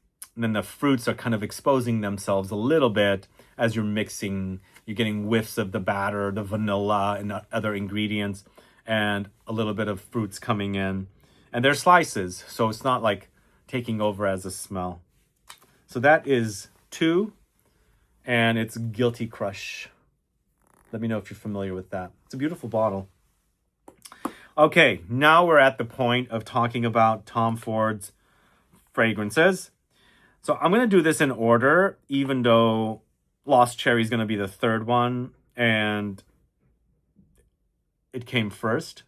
the fruits are kind of exposing themselves a little bit as you're mixing. You're getting whiffs of the batter, the vanilla, and other ingredients, and a little bit of fruits coming in. And they're slices, so it's not like taking over as a smell. So that is THOO, and it's Guilty Crush. Let me know if you're familiar with that. It's a beautiful bottle. Okay, now we're at the point of talking about Tom Ford's fragrances. So I'm going to do this in order, even though Lost Cherry is going to be the third one, and it came first.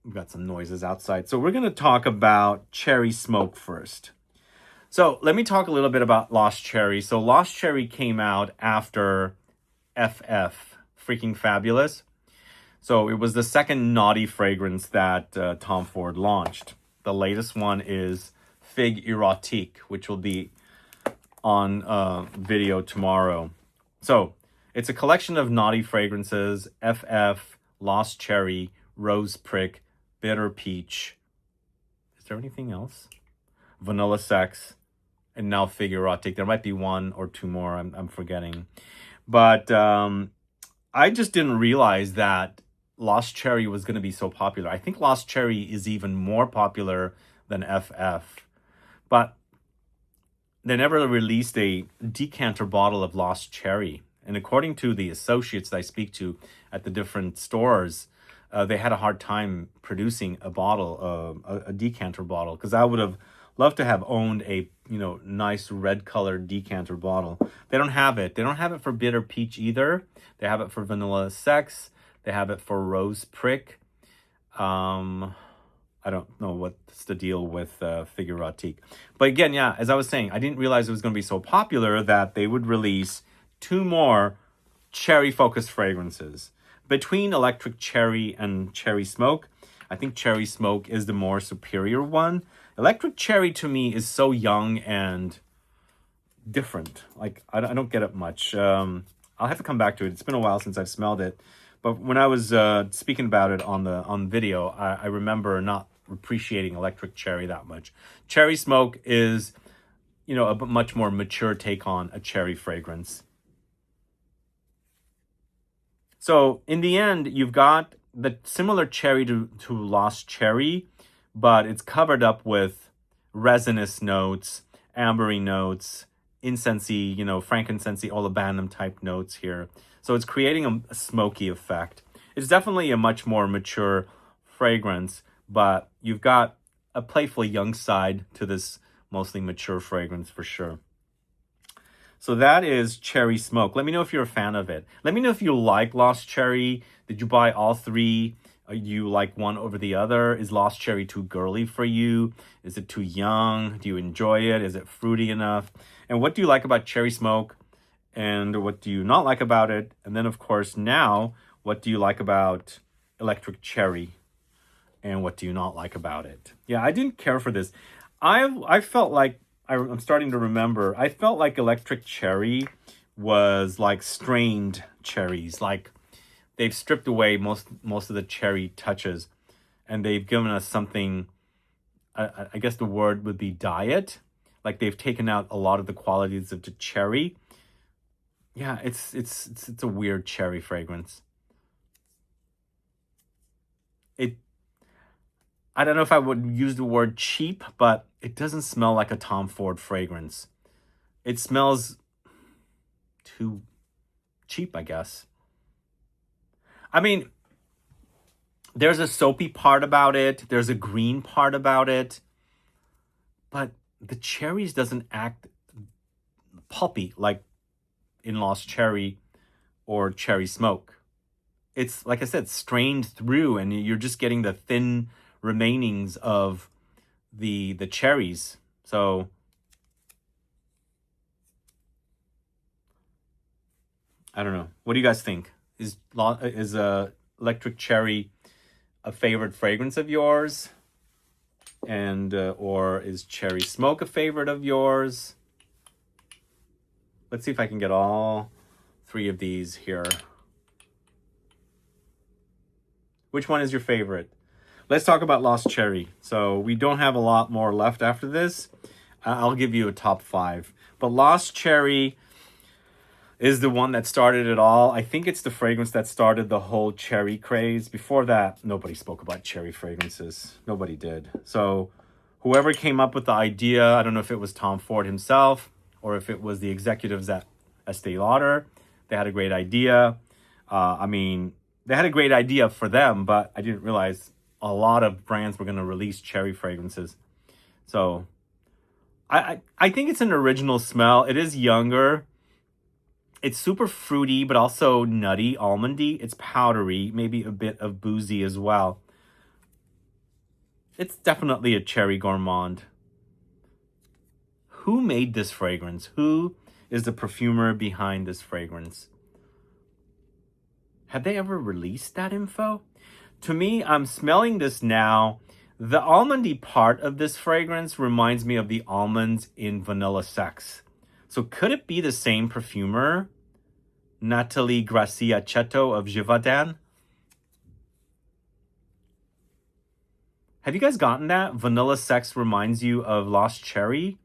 We've got some noises outside. So we're going to talk about Cherry Smoke first. So let me talk a little bit about Lost Cherry. So Lost Cherry came out after FF, Freaking Fabulous. So it was the second naughty fragrance that Tom Ford launched. The latest one is Fig Erotique, which will be on video tomorrow. So it's a collection of naughty fragrances: FF, Lost Cherry, Rose Prick, Bitter Peach. Is there anything else? Vanilla Sex, and now Fig Erotique. There might be one or two more I'm forgetting. But I just didn't realize that Lost Cherry was going to be so popular. I think Lost Cherry is even more popular than FF. But they never released a decanter bottle of Lost Cherry. And according to the associates that I speak to at the different stores, they had a hard time producing a bottle, a decanter bottle, because I would have loved to have owned a nice red colored decanter bottle. They don't have it. They don't have it for Bitter Peach either. They have it for Vanilla Sex. They have it for Rose Prick. I don't know what's the deal with Fig Erotique. But again, yeah, as I was saying, I didn't realize it was going to be so popular that they would release 2 more cherry-focused fragrances. Between Electric Cherry and Cherry Smoke, I think Cherry Smoke is the more superior one. Electric Cherry, to me, is so young and different. Like, I don't get it much. I'll have to come back to it. It's been a while since I've smelled it. But when I was speaking about it on video, I remember not appreciating electric cherry that much. Cherry smoke is, you know, a much more mature take on a cherry fragrance. So in the end, you've got the similar cherry to Lost Cherry, but it's covered up with resinous notes, ambery notes, incensey, you know, frankincense-y, olibanum type notes here. So it's creating a smoky effect. It's definitely a much more mature fragrance, but you've got a playful young side to this mostly mature fragrance for sure. So that is Cherry Smoke. Let me know if you're a fan of it. Let me know if you like Lost Cherry. Did you buy all three? You like one over the other? Is Lost Cherry too girly for you? Is it too young? Do you enjoy it? Is it fruity enough? And what do you like about Cherry Smoke? And what do you not like about it? And then, of course, now, what do you like about Electric Cherry? And what do you not like about it? Yeah, I didn't care for this. I felt like, I'm starting to remember, I felt like Electric Cherry was like strained cherries. Like, they've stripped away most of the cherry touches, and they've given us something, I guess the word would be diet. Like, they've taken out a lot of the qualities of the cherry. Yeah, it's a weird cherry fragrance. I don't know if I would use the word cheap, but it doesn't smell like a Tom Ford fragrance. It smells too cheap, I guess. I mean, there's a soapy part about it. There's a green part about it. But the cherries doesn't act pulpy like in Lost Cherry or Cherry Smoke. It's, like I said, strained through, and you're just getting the thin remainings of the cherries. So I don't know. What do you guys think? Is Electric Cherry a favorite fragrance of yours? And or is Cherry Smoke a favorite of yours? Let's see if I can get all three of these here. Which one is your favorite? Let's talk about Lost Cherry. So we don't have a lot more left after this. I'll give you a top 5. But Lost Cherry is the one that started it all. I think it's the fragrance that started the whole cherry craze. Before that, nobody spoke about cherry fragrances. Nobody did. So whoever came up with the idea, I don't know if it was Tom Ford himself or if it was the executives at Estee Lauder, they had a great idea. I mean, they had a great idea for them, but I didn't realize a lot of brands were going to release cherry fragrances. So I think it's an original smell. It is younger. It's super fruity, but also nutty, almondy. It's powdery, maybe a bit of boozy as well. It's definitely a cherry gourmand. Who made this fragrance? Who is the perfumer behind this fragrance? Have they ever released that info? To me, I'm smelling this now. The almondy part of this fragrance reminds me of the almonds in Vanilla Sex. So could it be the same perfumer? Nathalie Gracia-Chetto of Givaudan? Have you guys gotten that? Vanilla Sex reminds you of Lost Cherry?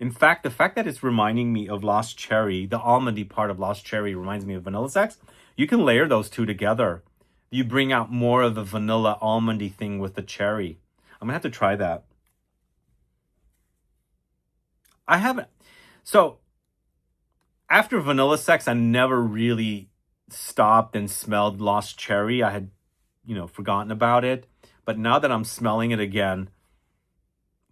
In fact, the fact that it's reminding me of Lost Cherry, the almondy part of Lost Cherry reminds me of Vanilla Sex, you can layer those two together. You bring out more of the vanilla almondy thing with the cherry. I'm going to have to try that. I haven't. So, after Vanilla Sex, I never really stopped and smelled Lost Cherry. I had, forgotten about it. But now that I'm smelling it again,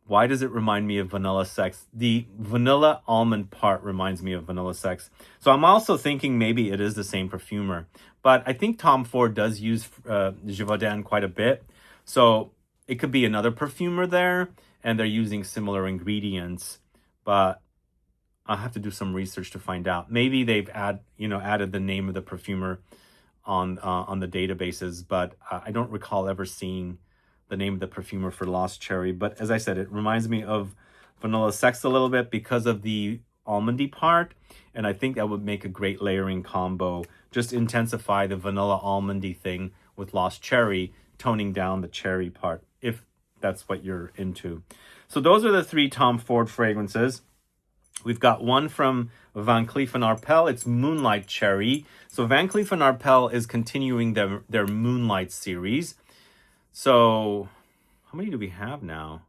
why does it remind me of Vanilla Sex? The vanilla almond part reminds me of Vanilla Sex. So I'm also thinking maybe it is the same perfumer. But I think Tom Ford does use Givaudan quite a bit. So it could be another perfumer there, and they're using similar ingredients. But I'll have to do some research to find out. Maybe they've added the name of the perfumer on the databases, but I don't recall ever seeing the name of the perfumer for Lost Cherry. But as I said, it reminds me of Vanilla Sex a little bit because of the almondy part. And I think that would make a great layering combo. Just intensify the vanilla almondy thing with Lost Cherry, toning down the cherry part, if that's what you're into. So those are the 3 Tom Ford fragrances. We've got one from Van Cleef & Arpels. It's Moonlight Cherry. So Van Cleef & Arpels is continuing their Moonlight series. So how many do we have now?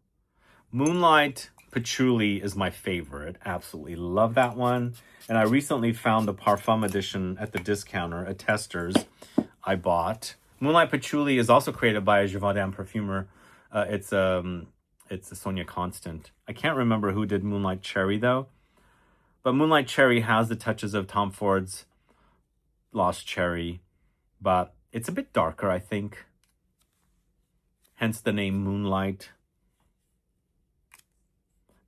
Moonlight Patchouli is my favorite. Absolutely love that one. And I recently found the Parfum edition at the discounter at Testers I bought. Moonlight Patchouli is also created by a Gévaudan perfumer. It's a Sonia Constant. I can't remember who did Moonlight Cherry though. But Moonlight Cherry has the touches of Tom Ford's Lost Cherry, but it's a bit darker, I think. Hence the name Moonlight.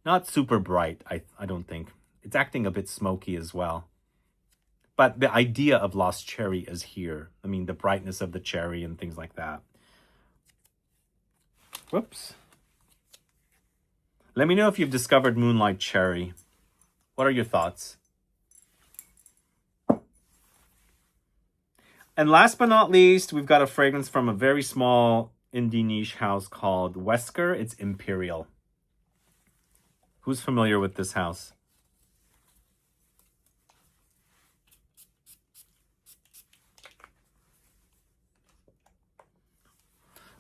Not super bright, I don't think. It's acting a bit smoky as well. But the idea of Lost Cherry is here. I mean, the brightness of the cherry and things like that. Whoops. Let me know if you've discovered Moonlight Cherry. What are your thoughts? And last but not least, we've got a fragrance from a very small indie niche house called WESKER. It's Imperial. Who's familiar with this house?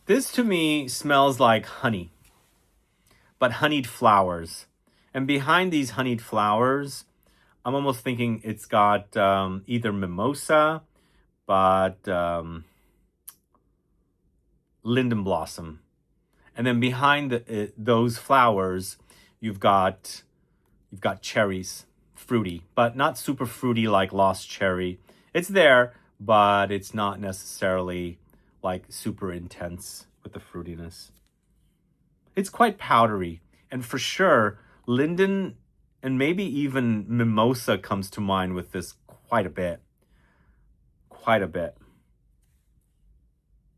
This to me smells like honey, but honeyed flowers. And behind these honeyed flowers, I'm almost thinking it's got either mimosa, but linden blossom. And then behind those flowers, you've got cherries, fruity, but not super fruity like Lost Cherry. It's there, but it's not necessarily like super intense with the fruitiness. It's quite powdery, and for sure, linden and maybe even mimosa comes to mind with this quite a bit. Quite a bit.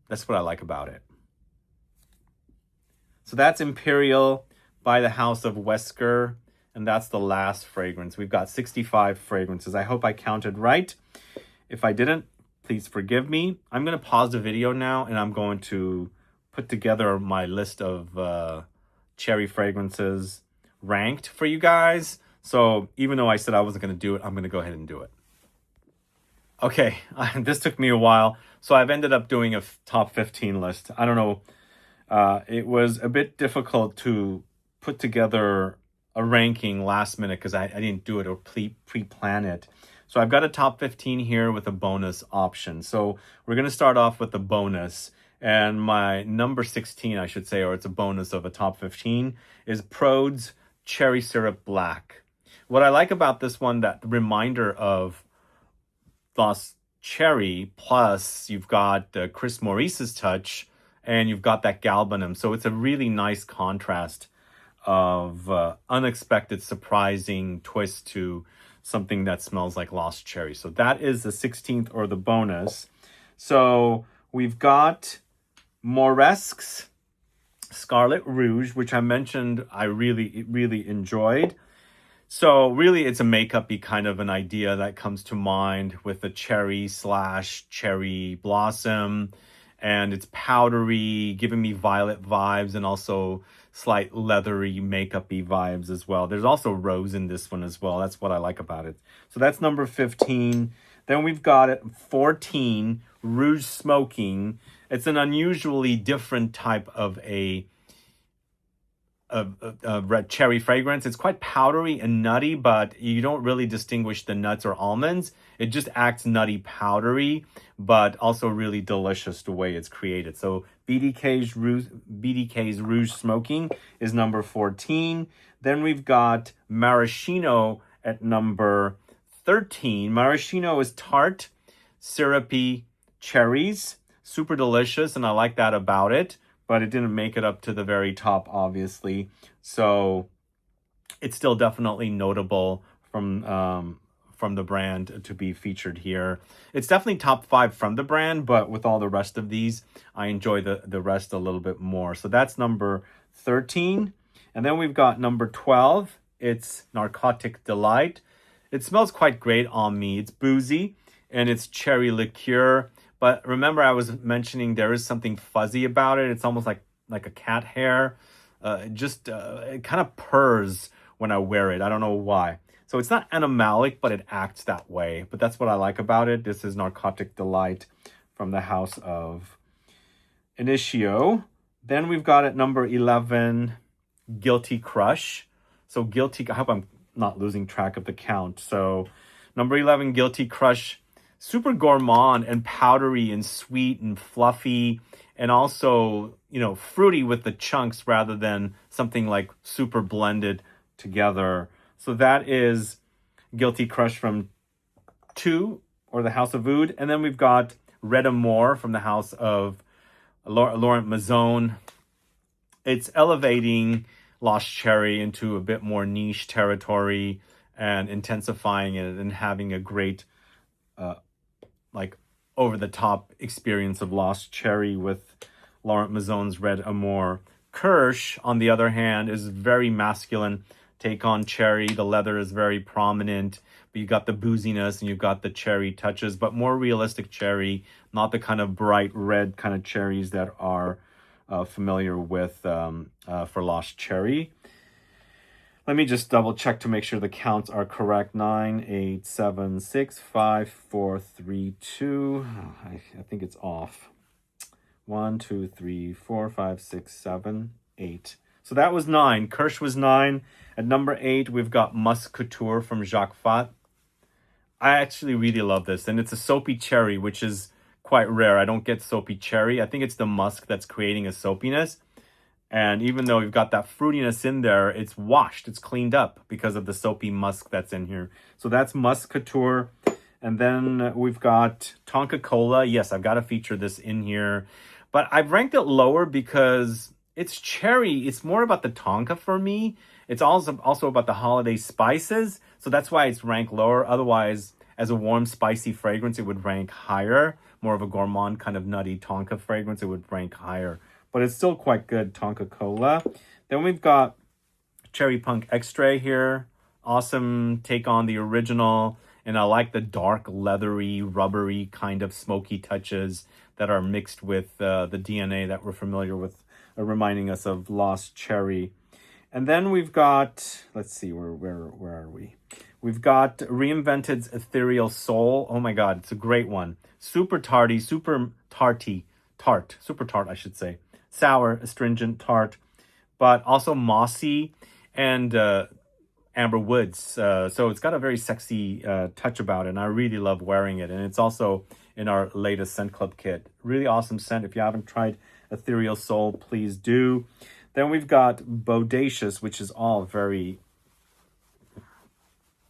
That's what I like about it. So that's Imperial by the house of WESKER, and that's the last fragrance. We've got 65 fragrances. I hope I counted right. If I didn't, please forgive me. I'm going to pause the video now, and I'm going to put together my list of cherry fragrances ranked for you guys. So even though I said I wasn't going to do it, I'm going to go ahead and do it. Okay, this took me a while. So I've ended up doing a top 15 list. I don't know. It was a bit difficult to put together a ranking last minute because I didn't do it or pre-plan it. So I've got a top 15 here with a bonus option. So we're going to start off with the bonus. And my number 16, I should say, or it's a bonus of a top 15, is Prode's Cherry Syrup Black. What I like about this one, that reminder of Lost Cherry, plus you've got Chris Maurice's touch, and you've got that galbanum. So it's a really nice contrast of unexpected, surprising twist to something that smells like Lost Cherry. So that is the 16th, or the bonus. So we've got Mauresque's Scarlet Rouge, which I mentioned I really enjoyed. So really it's a makeup-y kind of an idea that comes to mind with the cherry/cherry blossom, and it's powdery, giving me violet vibes and also slight leathery makeup-y vibes as well. There's also rose in this one as well. That's what I like about it. So that's number 15. Then we've got it 14, Rouge Smoking. It's an unusually different type of a red cherry fragrance. It's quite powdery and nutty, but you don't really distinguish the nuts or almonds. It just acts nutty, powdery, but also really delicious the way it's created. So BDK's Rouge Smoking is number 14. Then we've got Maraschino at number 13. Maraschino is tart, syrupy cherries. Super delicious, and I like that about it. But it didn't make it up to the very top, obviously. So it's still definitely notable from the brand to be featured here. It's definitely top 5 from the brand, but with all the rest of these, I enjoy the rest a little bit more. So that's number 13. And then we've got number 12, It's Narcotic Delight. It smells quite great on me. It's boozy and it's cherry liqueur. But remember, I was mentioning there is something fuzzy about it. It's almost like a cat hair. It kind of purrs when I wear it. I don't know why. So it's not animalic, but it acts that way. But that's what I like about it. This is Narcotic Delight from the house of Initio. Then we've got at number 11, Guilty Crush. So Guilty, I hope I'm not losing track of the count. So number 11, Guilty Crush, super gourmand and powdery and sweet and fluffy, and also, you know, fruity with the chunks rather than something like super blended together. So that is Guilty Crush from 2, or the House of Oud. And then we've got Red Amour from the house of Laurent Mazzone. It's elevating Lost Cherry into a bit more niche territory and intensifying it and having a great like over-the-top experience of Lost Cherry with Laurent Mazzone's Red Amour. Kirsch, on the other hand, is very masculine take on cherry. The leather is very prominent, but you got the booziness and you've got the cherry touches, but more realistic cherry, not the kind of bright red kind of cherries that are familiar with for Lost Cherry. Let me just double check to make sure the counts are correct. 9, 8, 7, 6, 5, 4, 3, 2. I think it's off. 1, 2, 3, 4, 5, 6, 7, 8. So that was 9. Kirsch was 9. At number 8, we've got Musk Couture from Jacques Fat. I actually really love this. And it's a soapy cherry, which is quite rare. I don't get soapy cherry. I think it's the musk that's creating a soapiness. And even though we've got that fruitiness in there, it's washed, it's cleaned up because of the soapy musk that's in here. So that's Musk Couture. And then we've got Tonka Cola. Yes, I've got to feature this in here. But I've ranked it lower because it's cherry. It's more about the Tonka for me. It's also about the holiday spices. So that's why it's ranked lower. Otherwise, as a warm, spicy fragrance, it would rank higher. More of a gourmand kind of nutty Tonka fragrance, it would rank higher. But it's still quite good, Tonka Cola. Then we've got Cherry Punk Extrait here. Awesome take on the original. And I like the dark, leathery, rubbery kind of smoky touches that are mixed with the DNA that we're familiar with, reminding us of Lost Cherry. And then we've got, let's see, where are we? We've got Reinvented's Ethereal Soul. Oh my God, it's a great one. Super tart, I should say. Sour, astringent, tart, but also mossy and amber woods. So it's got a very sexy touch about it, and I really love wearing it. And it's also in our latest Scent Club kit. Really awesome scent. If you haven't tried Ethereal Soul, please do. Then we've got Bodacious, which is all very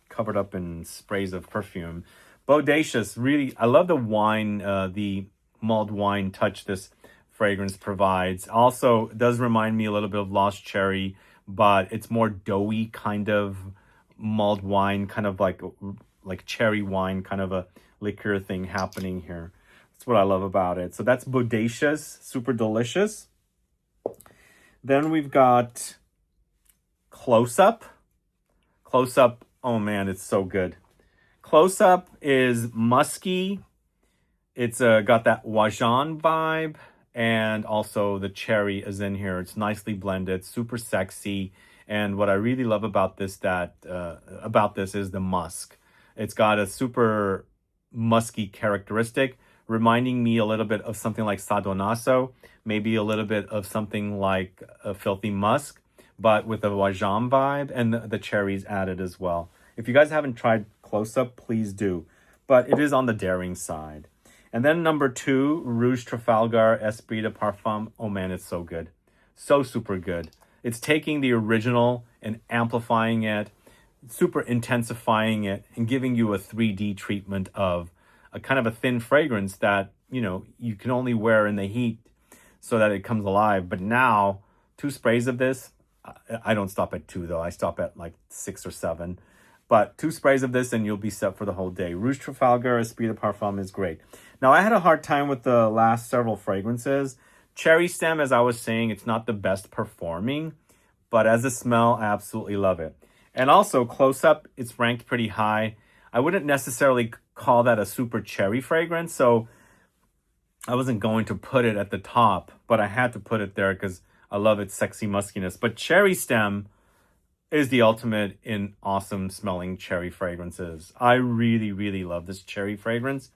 covered up in sprays of perfume. Bodacious, really, I love the wine, the mulled wine touch this fragrance provides. Also, it does remind me a little bit of Lost Cherry, but it's more doughy kind of mulled wine, kind of like cherry wine, kind of a liqueur thing happening here. That's what I love about it. So that's Bodacious, super delicious. Then we've got Close Up. Close Up, oh man, it's so good. Close Up is musky. It's got that Wajan vibe. And also the cherry is in here. It's nicely blended, super sexy. And what I really love about this is the musk. It's got a super musky characteristic, reminding me a little bit of something like Sadonaso, maybe a little bit of something like a Filthy Musk, but with a Wajan vibe and the cherries added as well. If you guys haven't tried Close Up, please do. But it is on the daring side. And then number 2, Rouge Trafalgar Esprit de Parfum. Oh man, it's so good. So super good. It's taking the original and amplifying it, super intensifying it, and giving you a 3D treatment of a kind of a thin fragrance that, you know, you can only wear in the heat so that it comes alive. But now, 2 sprays of this, I don't stop at 2 though. I stop at like 6 or 7. But 2 sprays of this and you'll be set for the whole day. Rouge Trafalgar Esprit de Parfum is great. Now, I had a hard time with the last several fragrances. Cherry Stem, as I was saying, it's not the best performing. But as a smell, I absolutely love it. And also, close up, it's ranked pretty high. I wouldn't necessarily call that a super cherry fragrance, so I wasn't going to put it at the top, but I had to put it there because I love its sexy muskiness. But Cherry Stem is the ultimate in awesome smelling cherry fragrances. I really, really love this cherry fragrance.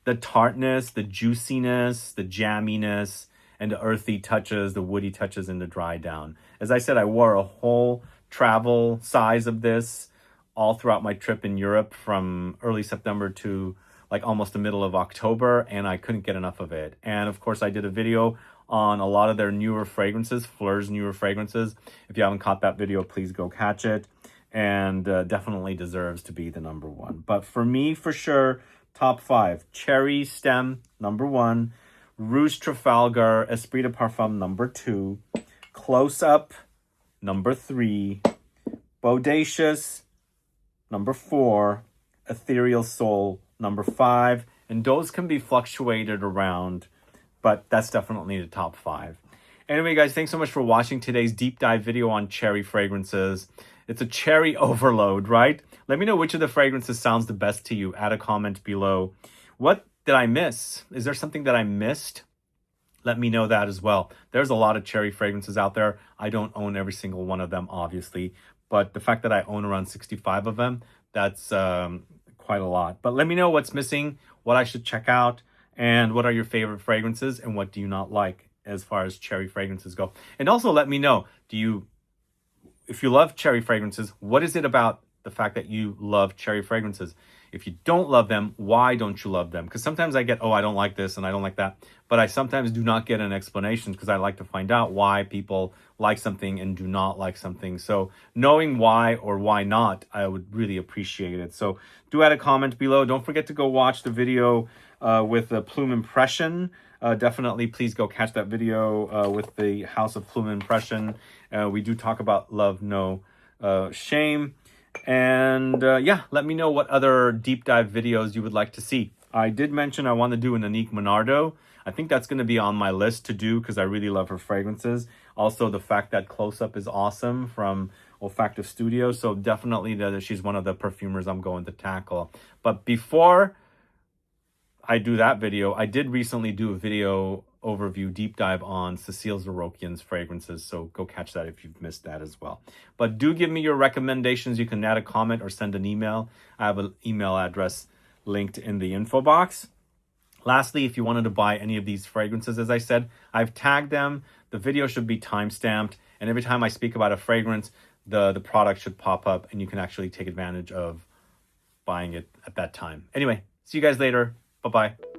The tartness, the juiciness, the jamminess, and the earthy touches, the woody touches, and the dry down. As I said, I wore a whole travel size of this all throughout my trip in Europe from early September to like almost the middle of October, and I couldn't get enough of it. And of course, I did a video on a lot of their newer fragrances, Fleur's newer fragrances. If you haven't caught that video, please go catch it. And definitely deserves to be the #1. But for me, for sure, top 5. Cherry Stem, #1. Rouge Trafalgar Esprit de Parfum, #2. Close Up, #3. Bodacious, #4. Ethereal Soul, #5. And those can be fluctuated around, but that's definitely the top 5. Anyway, guys, thanks so much for watching today's deep dive video on cherry fragrances. It's a cherry overload, right? Let me know which of the fragrances sounds the best to you. Add a comment below. What did I miss? Is there something that I missed? Let me know that as well. There's a lot of cherry fragrances out there. I don't own every single one of them, obviously. But the fact that I own around 65 of them, that's quite a lot. But let me know what's missing, what I should check out, and what are your favorite fragrances, and what do you not like as far as cherry fragrances go. And also let me know, if you love cherry fragrances, what is it about the fact that you love cherry fragrances? If you don't love them, why don't you love them? Because sometimes I get, oh, I don't like this and I don't like that. But I sometimes do not get an explanation because I like to find out why people like something and do not like something. So knowing why or why not, I would really appreciate it. So do add a comment below. Don't forget to go watch the video with the Plume Impression. Definitely, please go catch that video with the House of Plume Impression. We do talk about love, no shame. And yeah, let me know what other deep dive videos you would like to see. I did mention I want to do an Anique Minardo. I think that's going to be on my list to do because I really love her fragrances. Also, the fact that Close Up is awesome from Olfactive Studio. So definitely she's one of the perfumers I'm going to tackle. But before I do that video, I did recently do a video overview deep dive on Cécile Zarokian's fragrances, so go catch that if you've missed that as well. But do give me your recommendations. You can add a comment or send an email. I have an email address linked in the info box. Lastly, if you wanted to buy any of these fragrances, as I said, I've tagged them. The video should be time-stamped, and every time I speak about a fragrance, the product should pop up, and you can actually take advantage of buying it at that time. Anyway, see you guys later. Bye-bye.